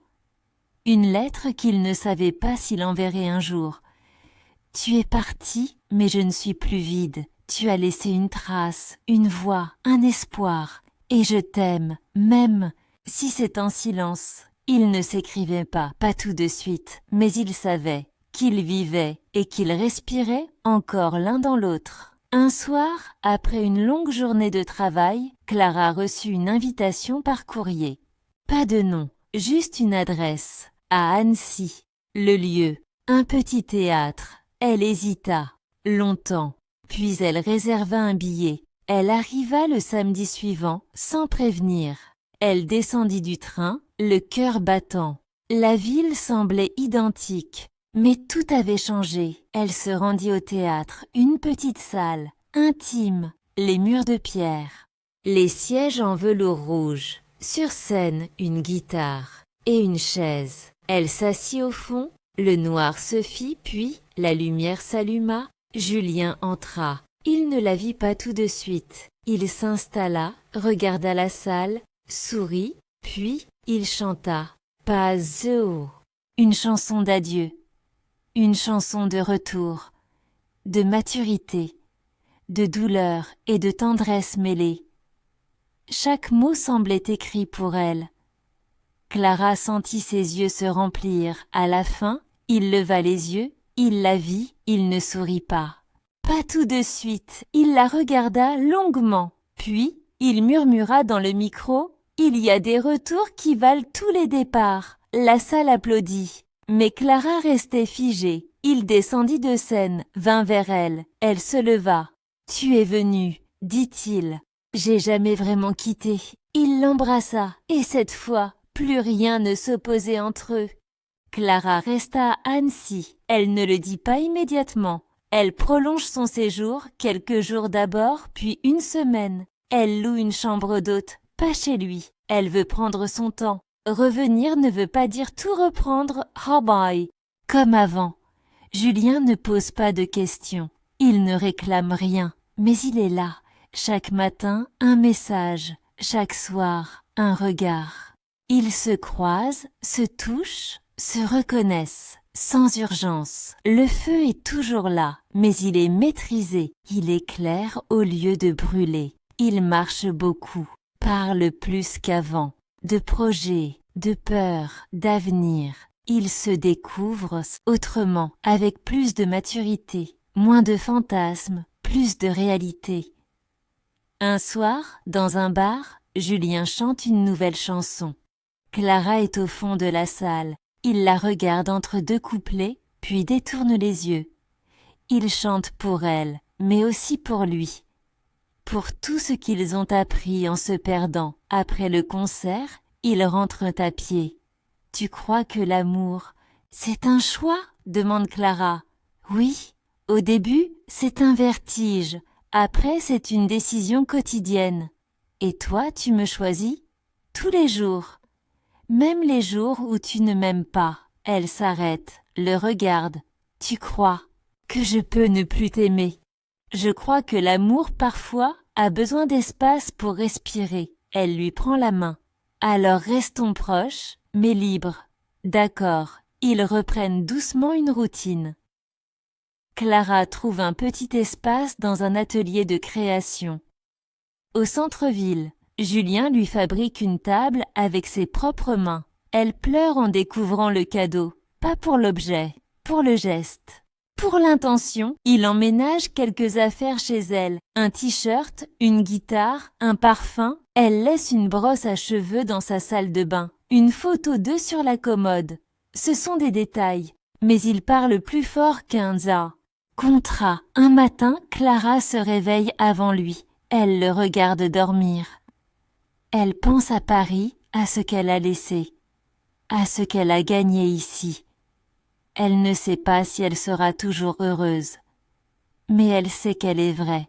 Une lettre qu'il ne savait pas s'il enverrait un jour. « Tu es parti, mais je ne suis plus vide. Tu as laissé une trace, une voix, un espoir. Et je t'aime, même si c'est en silence. » Il ne s'écrivait pas tout de suite, mais il savait qu'ils vivaient et qu'ils respiraient encore l'un dans l'autre. Un soir, après une longue journée de travail, Clara reçut une invitation par courrier. Pas de nom, juste une adresse, à Annecy. Le lieu, un petit théâtre. Elle hésita, longtemps, puis elle réserva un billet. Elle arriva le samedi suivant, sans prévenir. Elle descendit du train, le cœur battant. La ville semblait identique, mais tout avait changé. Elle se rendit au théâtre, une petite salle, intime, les murs de pierre, les sièges en velours rouge, sur scène une guitare et une chaise. Elle s'assit au fond, le noir se fit, puis la lumière s'alluma. Julien entra. Il ne la vit pas tout de suite. Il s'installa, regarda la salle, sourit, puis il chanta « Pazzo », une chanson d'adieu, une chanson de retour, de maturité, de douleur et de tendresse mêlées. Chaque mot semblait écrit pour elle. Clara sentit ses yeux se remplir. À la fin, il leva les yeux, il la vit, il ne sourit pas. Pas tout de suite, il la regarda longuement, puis il murmura dans le micro « Il y a des retours qui valent tous les départs ». La salle applaudit, mais Clara restait figée. Il descendit de scène, vint vers elle. Elle se leva. « Tu es venue », dit-il. « J'ai jamais vraiment quitté ». Il l'embrassa, et cette fois, plus rien ne s'opposait entre eux. Clara resta à Annecy. Elle ne le dit pas immédiatement. Elle prolonge son séjour, quelques jours d'abord, puis une semaine. Elle loue une chambre d'hôte, pas chez lui. Elle veut prendre son temps. Revenir ne veut pas dire tout reprendre, oh bye. Comme avant. Julien ne pose pas de questions. Il ne réclame rien, mais il est là. Chaque matin, un message. Chaque soir, un regard. Ils se croisent, se touchent, se reconnaissent. Sans urgence. Le feu est toujours là, mais il est maîtrisé. Il éclaire au lieu de brûler. Il marche beaucoup, parle plus qu'avant. De projets, de peurs, d'avenir. Il se découvre autrement, avec plus de maturité, moins de fantasmes, plus de réalité. Un soir, dans un bar, Julien chante une nouvelle chanson. Clara est au fond de la salle. Il la regarde entre deux couplets, puis détourne les yeux. Il chante pour elle, mais aussi pour lui. Pour tout ce qu'ils ont appris en se perdant. Après le concert, ils rentrent à pied. Tu crois que l'amour, c'est un choix? Demande Clara. Oui, au début, c'est un vertige. Après, c'est une décision quotidienne. Et toi, tu me choisis? Tous les jours. Même les jours où tu ne m'aimes pas. Elle s'arrête, le regarde. Tu crois que je peux ne plus t'aimer? Je crois que l'amour, parfois, a besoin d'espace pour respirer. Elle lui prend la main. Alors restons proches, mais libres. D'accord, ils reprennent doucement une routine. Clara trouve un petit espace dans un atelier de création. Au centre-ville, Julien lui fabrique une table avec ses propres mains. Elle pleure en découvrant le cadeau, pas pour l'objet, pour le geste. Pour l'intention, il emménage quelques affaires chez elle, un t-shirt, une guitare, un parfum. Elle laisse une brosse à cheveux dans sa salle de bain, une photo d'eux sur la commode. Ce sont des détails, mais ils parlent plus fort qu'un za. Contrat. Un matin, Clara se réveille avant lui. Elle le regarde dormir. Elle pense à Paris, à ce qu'elle a laissé, à ce qu'elle a gagné ici. Elle ne sait pas si elle sera toujours heureuse, mais elle sait qu'elle est vraie,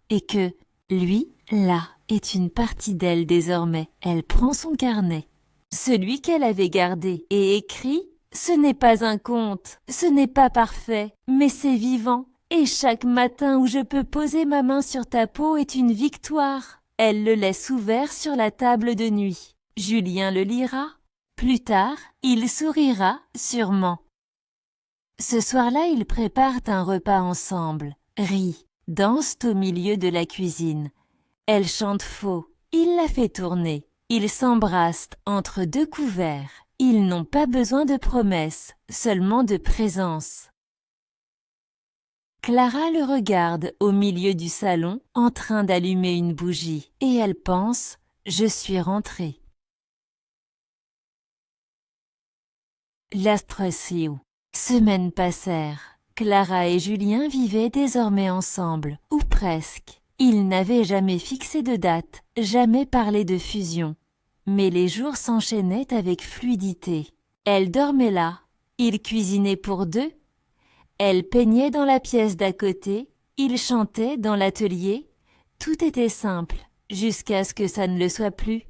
et que, lui, là, est une partie d'elle désormais. Elle prend son carnet, celui qu'elle avait gardé, et écrit « Ce n'est pas un conte, ce n'est pas parfait, mais c'est vivant, et chaque matin où je peux poser ma main sur ta peau est une victoire. » Elle le laisse ouvert sur la table de nuit. Julien le lira. Plus tard, il sourira, sûrement. Ce soir-là, ils préparent un repas ensemble, rient, dansent au milieu de la cuisine. Elle chante faux, il la fait tourner. Ils s'embrassent entre deux couverts. Ils n'ont pas besoin de promesses, seulement de présence. Clara le regarde au milieu du salon, en train d'allumer une bougie, et elle pense « Je suis rentrée ». L'astrecio. Semaines passèrent. Clara et Julien vivaient désormais ensemble, ou presque. Ils n'avaient jamais fixé de date, jamais parlé de fusion. Mais les jours s'enchaînaient avec fluidité. Elle dormait là, il cuisinait pour deux. Elle peignait dans la pièce d'à côté, il chantait dans l'atelier. Tout était simple, jusqu'à ce que ça ne le soit plus.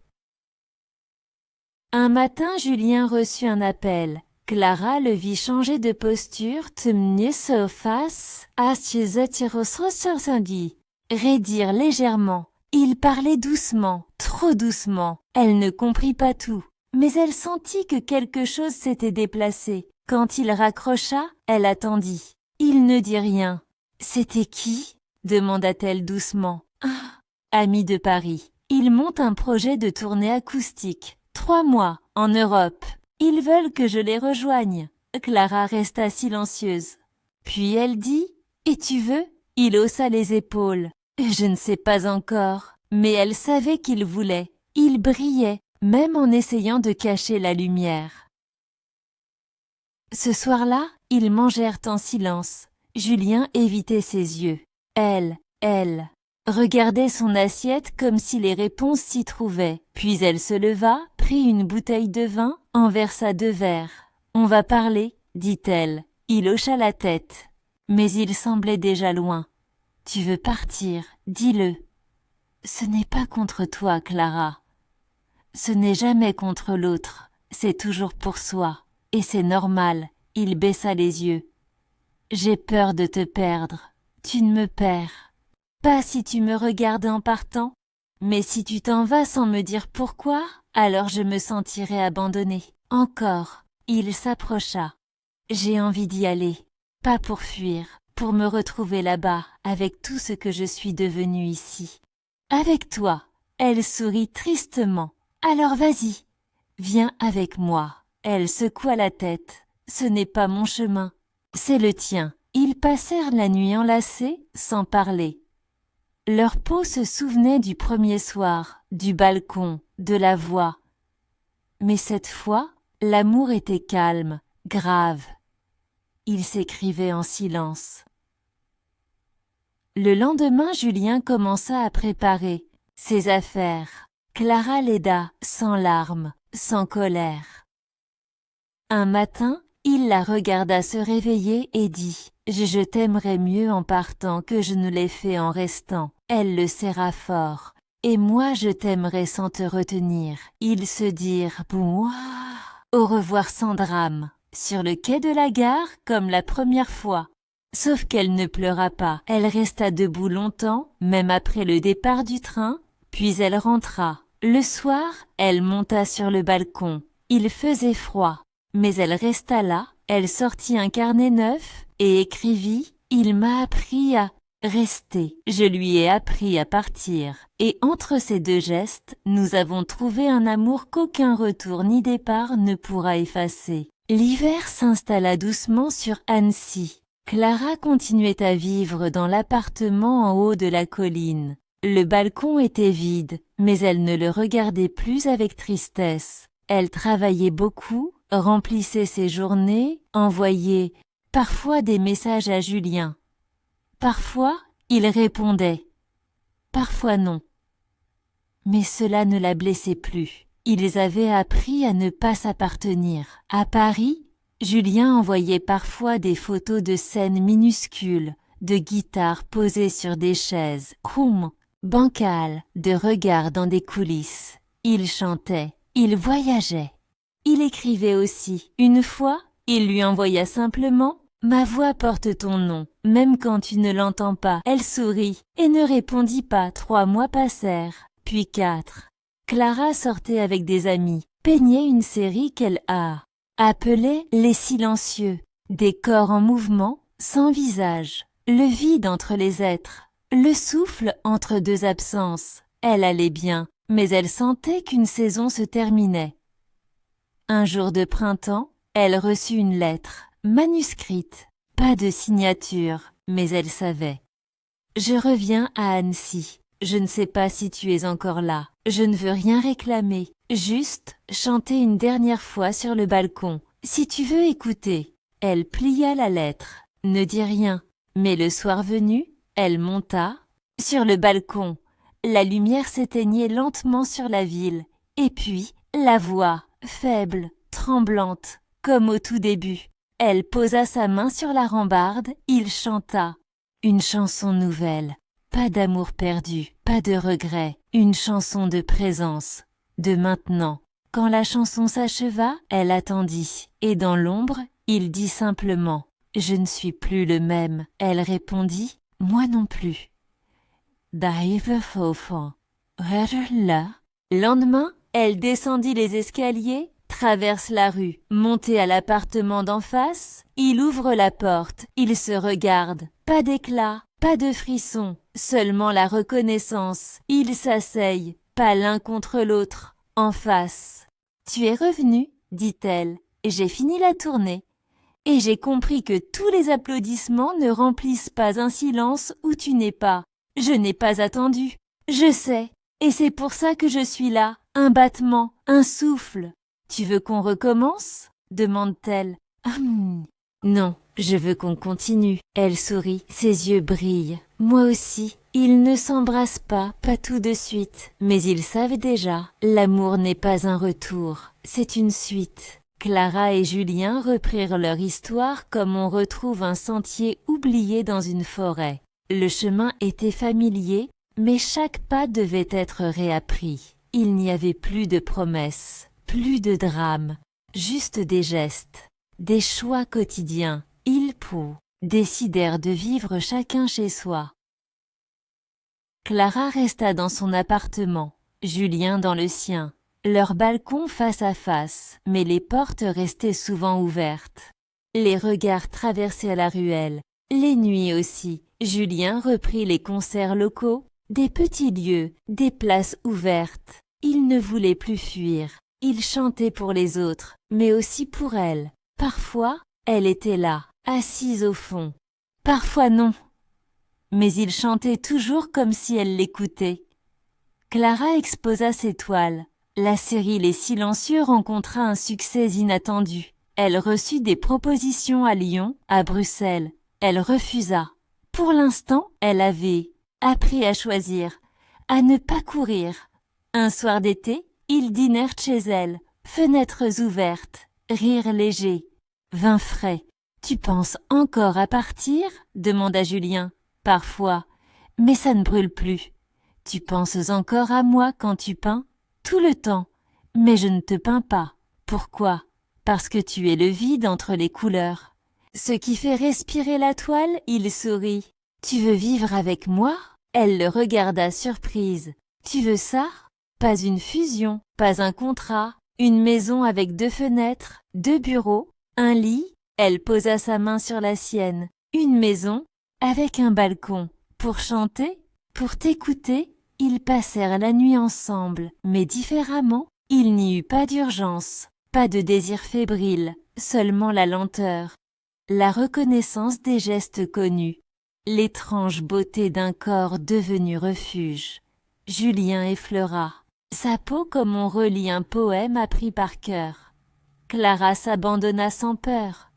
Un matin, Julien reçut un appel. Clara le vit changer de posture, tenir sa face, raidir légèrement. Il parlait doucement, trop doucement. Elle ne comprit pas tout, mais elle sentit que quelque chose s'était déplacé. Quand il raccrocha, elle attendit. Il ne dit rien. « C'était qui ?» demanda-t-elle doucement. « Ah, ami de Paris. Ils montent un projet de tournée acoustique. 3 mois, en Europe. Ils veulent que je les rejoigne. » Clara resta silencieuse. Puis elle dit « Et tu veux ?» Il haussa les épaules. « Je ne sais pas encore. » Mais elle savait qu'il voulait. Il brillait, même en essayant de cacher la lumière. Ce soir-là, ils mangèrent en silence. Julien évitait ses yeux. Elle, regardait son assiette comme si les réponses s'y trouvaient. Puis elle se leva, prit une bouteille de vin, en versa 2 verres. « On va parler, » dit-elle. Il hocha la tête. Mais il semblait déjà loin. « Tu veux partir, dis-le. » Ce n'est pas contre toi, Clara. Ce n'est jamais contre l'autre, c'est toujours pour soi. Et c'est normal, il baissa les yeux. J'ai peur de te perdre. Tu ne me perds. Pas si tu me regardes en partant, mais si tu t'en vas sans me dire pourquoi, alors je me sentirai abandonnée. Encore, il s'approcha. J'ai envie d'y aller, pas pour fuir, pour me retrouver là-bas, avec tout ce que je suis devenue ici. Avec toi. Elle sourit tristement. Alors vas-y, viens avec moi. Elle secoua la tête. Ce n'est pas mon chemin, c'est le tien. Ils passèrent la nuit enlacés, sans parler. Leur peau se souvenait du premier soir, du balcon, de la voix. Mais cette fois, l'amour était calme, grave. Ils s'écrivaient en silence. Le lendemain, Julien commença à préparer ses affaires. Clara l'aida, sans larmes, sans colère. Un matin, il la regarda se réveiller et dit « Je t'aimerais mieux en partant que je ne l'ai fait en restant. » Elle le serra fort. « Et moi je t'aimerais sans te retenir. » Ils se dirent « Bon, au revoir sans drame. » Sur le quai de la gare, comme la première fois. Sauf qu'elle ne pleura pas. Elle resta debout longtemps, même après le départ du train, puis elle rentra. Le soir, elle monta sur le balcon. Il faisait froid. Mais elle resta là, elle sortit un carnet neuf et écrivit « Il m'a appris à rester, je lui ai appris à partir. » Et entre ces deux gestes, nous avons trouvé un amour qu'aucun retour ni départ ne pourra effacer. L'hiver s'installa doucement sur Annecy. Clara continuait à vivre dans l'appartement en haut de la colline. Le balcon était vide, mais elle ne le regardait plus avec tristesse. Elle travaillait beaucoup, remplissait ses journées, envoyait parfois des messages à Julien. Parfois, il répondait, parfois non. Mais cela ne la blessait plus. Ils avaient appris à ne pas s'appartenir. À Paris, Julien envoyait parfois des photos de scènes minuscules, de guitares posées sur des chaises, bancales, de regards dans des coulisses. Il chantait, il voyageait. Il écrivait aussi. Une fois, il lui envoya simplement « Ma voix porte ton nom, même quand tu ne l'entends pas. » Elle sourit et ne répondit pas. 3 mois passèrent, puis 4. Clara sortait avec des amis, peignait une série qu'elle a appelée « Les silencieux », des corps en mouvement, sans visage, le vide entre les êtres, le souffle entre 2 absences. Elle allait bien, mais elle sentait qu'une saison se terminait. Un jour de printemps, elle reçut une lettre, manuscrite, pas de signature, mais elle savait. « Je reviens à Annecy. Je ne sais pas si tu es encore là. Je ne veux rien réclamer, juste chanter une dernière fois sur le balcon. Si tu veux écouter. » Elle plia la lettre, ne dit rien, mais le soir venu, elle monta. Sur le balcon, la lumière s'éteignait lentement sur la ville, et puis la voix, faible, tremblante, comme au tout début. Elle posa sa main sur la rambarde, il chanta. Une chanson nouvelle, pas d'amour perdu, pas de regret, une chanson de présence, de maintenant. Quand la chanson s'acheva, elle attendit, et dans l'ombre, il dit simplement « Je ne suis plus le même ». Elle répondit « Moi non plus ». Là. Lendemain, elle descendit les escaliers, traverse la rue, monté à l'appartement d'en face, il ouvre la porte, il se regarde, pas d'éclat, pas de frisson, seulement la reconnaissance. Ils s'asseyent, pas l'un contre l'autre, en face. « Tu es revenu, dit-elle, j'ai fini la tournée. Et j'ai compris que tous les applaudissements ne remplissent pas un silence où tu n'es pas. Je n'ai pas attendu. Je sais. Et c'est pour ça que je suis là. Un battement, un souffle. Tu veux qu'on recommence ? Demande-t-elle. Non, je veux qu'on continue. Elle sourit, ses yeux brillent. Moi aussi. Ils ne s'embrassent pas tout de suite. Mais ils savent déjà. L'amour n'est pas un retour. C'est une suite. Clara et Julien reprirent leur histoire comme on retrouve un sentier oublié dans une forêt. Le chemin était familier, mais chaque pas devait être réappris. Il n'y avait plus de promesses, plus de drames, juste des gestes, des choix quotidiens. Ils décidèrent de vivre chacun chez soi. Clara resta dans son appartement, Julien dans le sien. Leur balcon face à face, mais les portes restaient souvent ouvertes. Les regards traversaient la ruelle, les nuits aussi. Julien reprit les concerts locaux, des petits lieux, des places ouvertes. Il ne voulait plus fuir. Il chantait pour les autres, mais aussi pour elle. Parfois, elle était là, assise au fond. Parfois non. Mais il chantait toujours comme si elle l'écoutait. Clara exposa ses toiles. La série Les Silencieux rencontra un succès inattendu. Elle reçut des propositions à Lyon, à Bruxelles. Elle refusa. Pour l'instant, elle avait appris à choisir, à ne pas courir. Un soir d'été, ils dînèrent chez elle, fenêtres ouvertes. rire léger, vin frais. Tu penses encore à partir? Demanda Julien. Parfois, mais ça ne brûle plus. Tu penses encore à moi quand tu peins? Tout le temps. Mais je ne te peins pas. Pourquoi? Parce que tu es le vide entre les couleurs. Ce qui fait respirer la toile, il sourit. Tu veux vivre avec moi? Elle le regarda surprise. Tu veux ça? Pas une fusion, pas un contrat, une maison avec 2 fenêtres, 2 bureaux, un lit. Elle posa sa main sur la sienne. Une maison, avec un balcon. Pour chanter, pour t'écouter, ils passèrent la nuit ensemble, mais différemment. Il n'y eut pas d'urgence, pas de désir fébrile, seulement la lenteur, la reconnaissance des gestes connus, l'étrange beauté d'un corps devenu refuge. Julien effleura sa peau comme on relit un poème appris par cœur. Clara s'abandonna sans peur.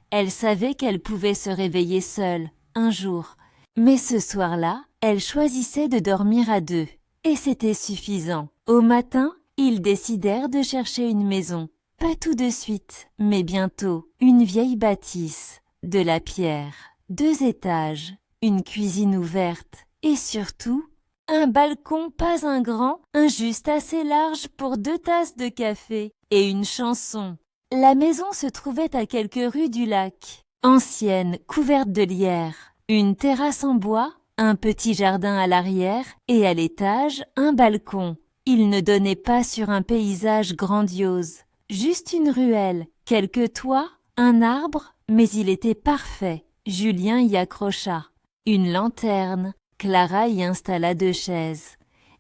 Elle savait qu'elle pouvait se réveiller seule, un jour, mais ce soir-là, elle choisissait de dormir à 2, et c'était suffisant. Au matin, ils décidèrent de chercher une maison. Pas tout de suite, mais bientôt, une vieille bâtisse, de la pierre, 2 étages, une cuisine ouverte, et surtout, un balcon pas un grand, un juste assez large pour 2 tasses de café, et une chanson. La maison se trouvait à quelques rues du lac, ancienne, couverte de lierre, une terrasse en bois, un petit jardin à l'arrière, et à l'étage, un balcon. Il ne donnait pas sur un paysage grandiose, juste une ruelle, quelques toits, un arbre, mais il était parfait. Julien y accrocha une lanterne, Clara y installa 2 chaises.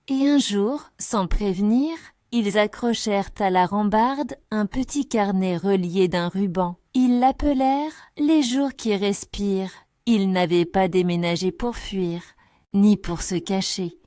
Et un jour, sans prévenir, ils accrochèrent à la rambarde un petit carnet relié d'un ruban. Ils l'appelèrent « Les jours qui respirent ». Ils n'avaient pas déménagé pour fuir, ni pour se cacher.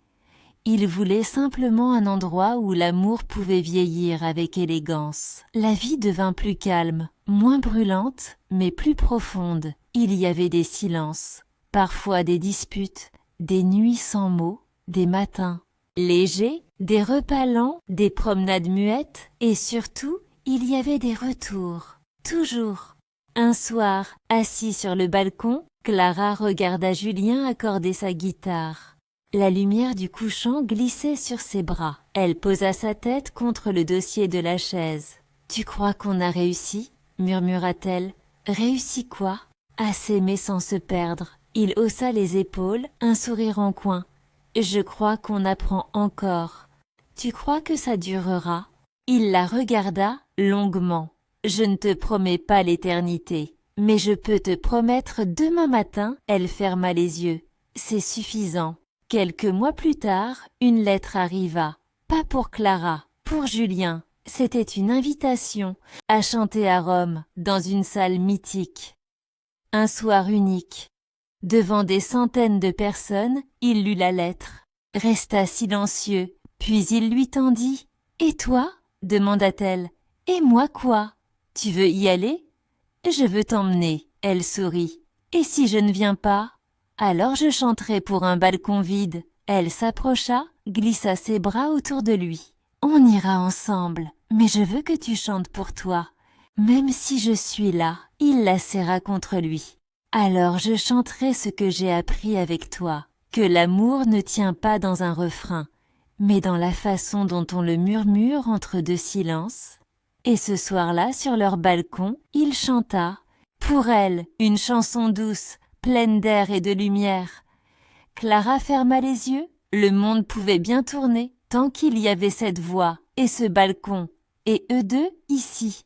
Ils voulaient simplement un endroit où l'amour pouvait vieillir avec élégance. La vie devint plus calme, moins brûlante, mais plus profonde. Il y avait des silences, parfois des disputes, des nuits sans mots, des matins légers, des repas lents, des promenades muettes, et surtout, il y avait des retours. Toujours. Un soir, assis sur le balcon, Clara regarda Julien accorder sa guitare. La lumière du couchant glissait sur ses bras. Elle posa sa tête contre le dossier de la chaise. « Tu crois qu'on a réussi ?» murmura-t-elle. « Réussi quoi ?» À s'aimer sans se perdre. Il haussa les épaules, un sourire en coin. « Je crois qu'on apprend encore. Tu crois que ça durera ?» Il la regarda longuement. « Je ne te promets pas l'éternité, mais je peux te promettre demain matin. » Elle ferma les yeux. « C'est suffisant. » Quelques mois plus tard, une lettre arriva. Pas pour Clara, pour Julien. C'était une invitation à chanter à Rome, dans une salle mythique. Un soir unique. Devant des centaines de personnes, il lut la lettre, resta silencieux, puis il lui tendit. « Et toi ?» demanda-t-elle. « Et moi quoi? Tu veux y aller ?»« Je veux t'emmener. » Elle sourit. « Et si je ne viens pas ? Alors je chanterai pour un balcon vide. » Elle s'approcha, glissa ses bras autour de lui. « On ira ensemble, mais je veux que tu chantes pour toi. Même si je suis là. » Il la serra contre lui. « Alors je chanterai ce que j'ai appris avec toi, que l'amour ne tient pas dans un refrain, mais dans la façon dont on le murmure entre 2 silences. » Et ce soir-là, sur leur balcon, il chanta, pour elle, une chanson douce, pleine d'air et de lumière. Clara ferma les yeux. Le monde pouvait bien tourner tant qu'il y avait cette voix et ce balcon, et eux 2 ici.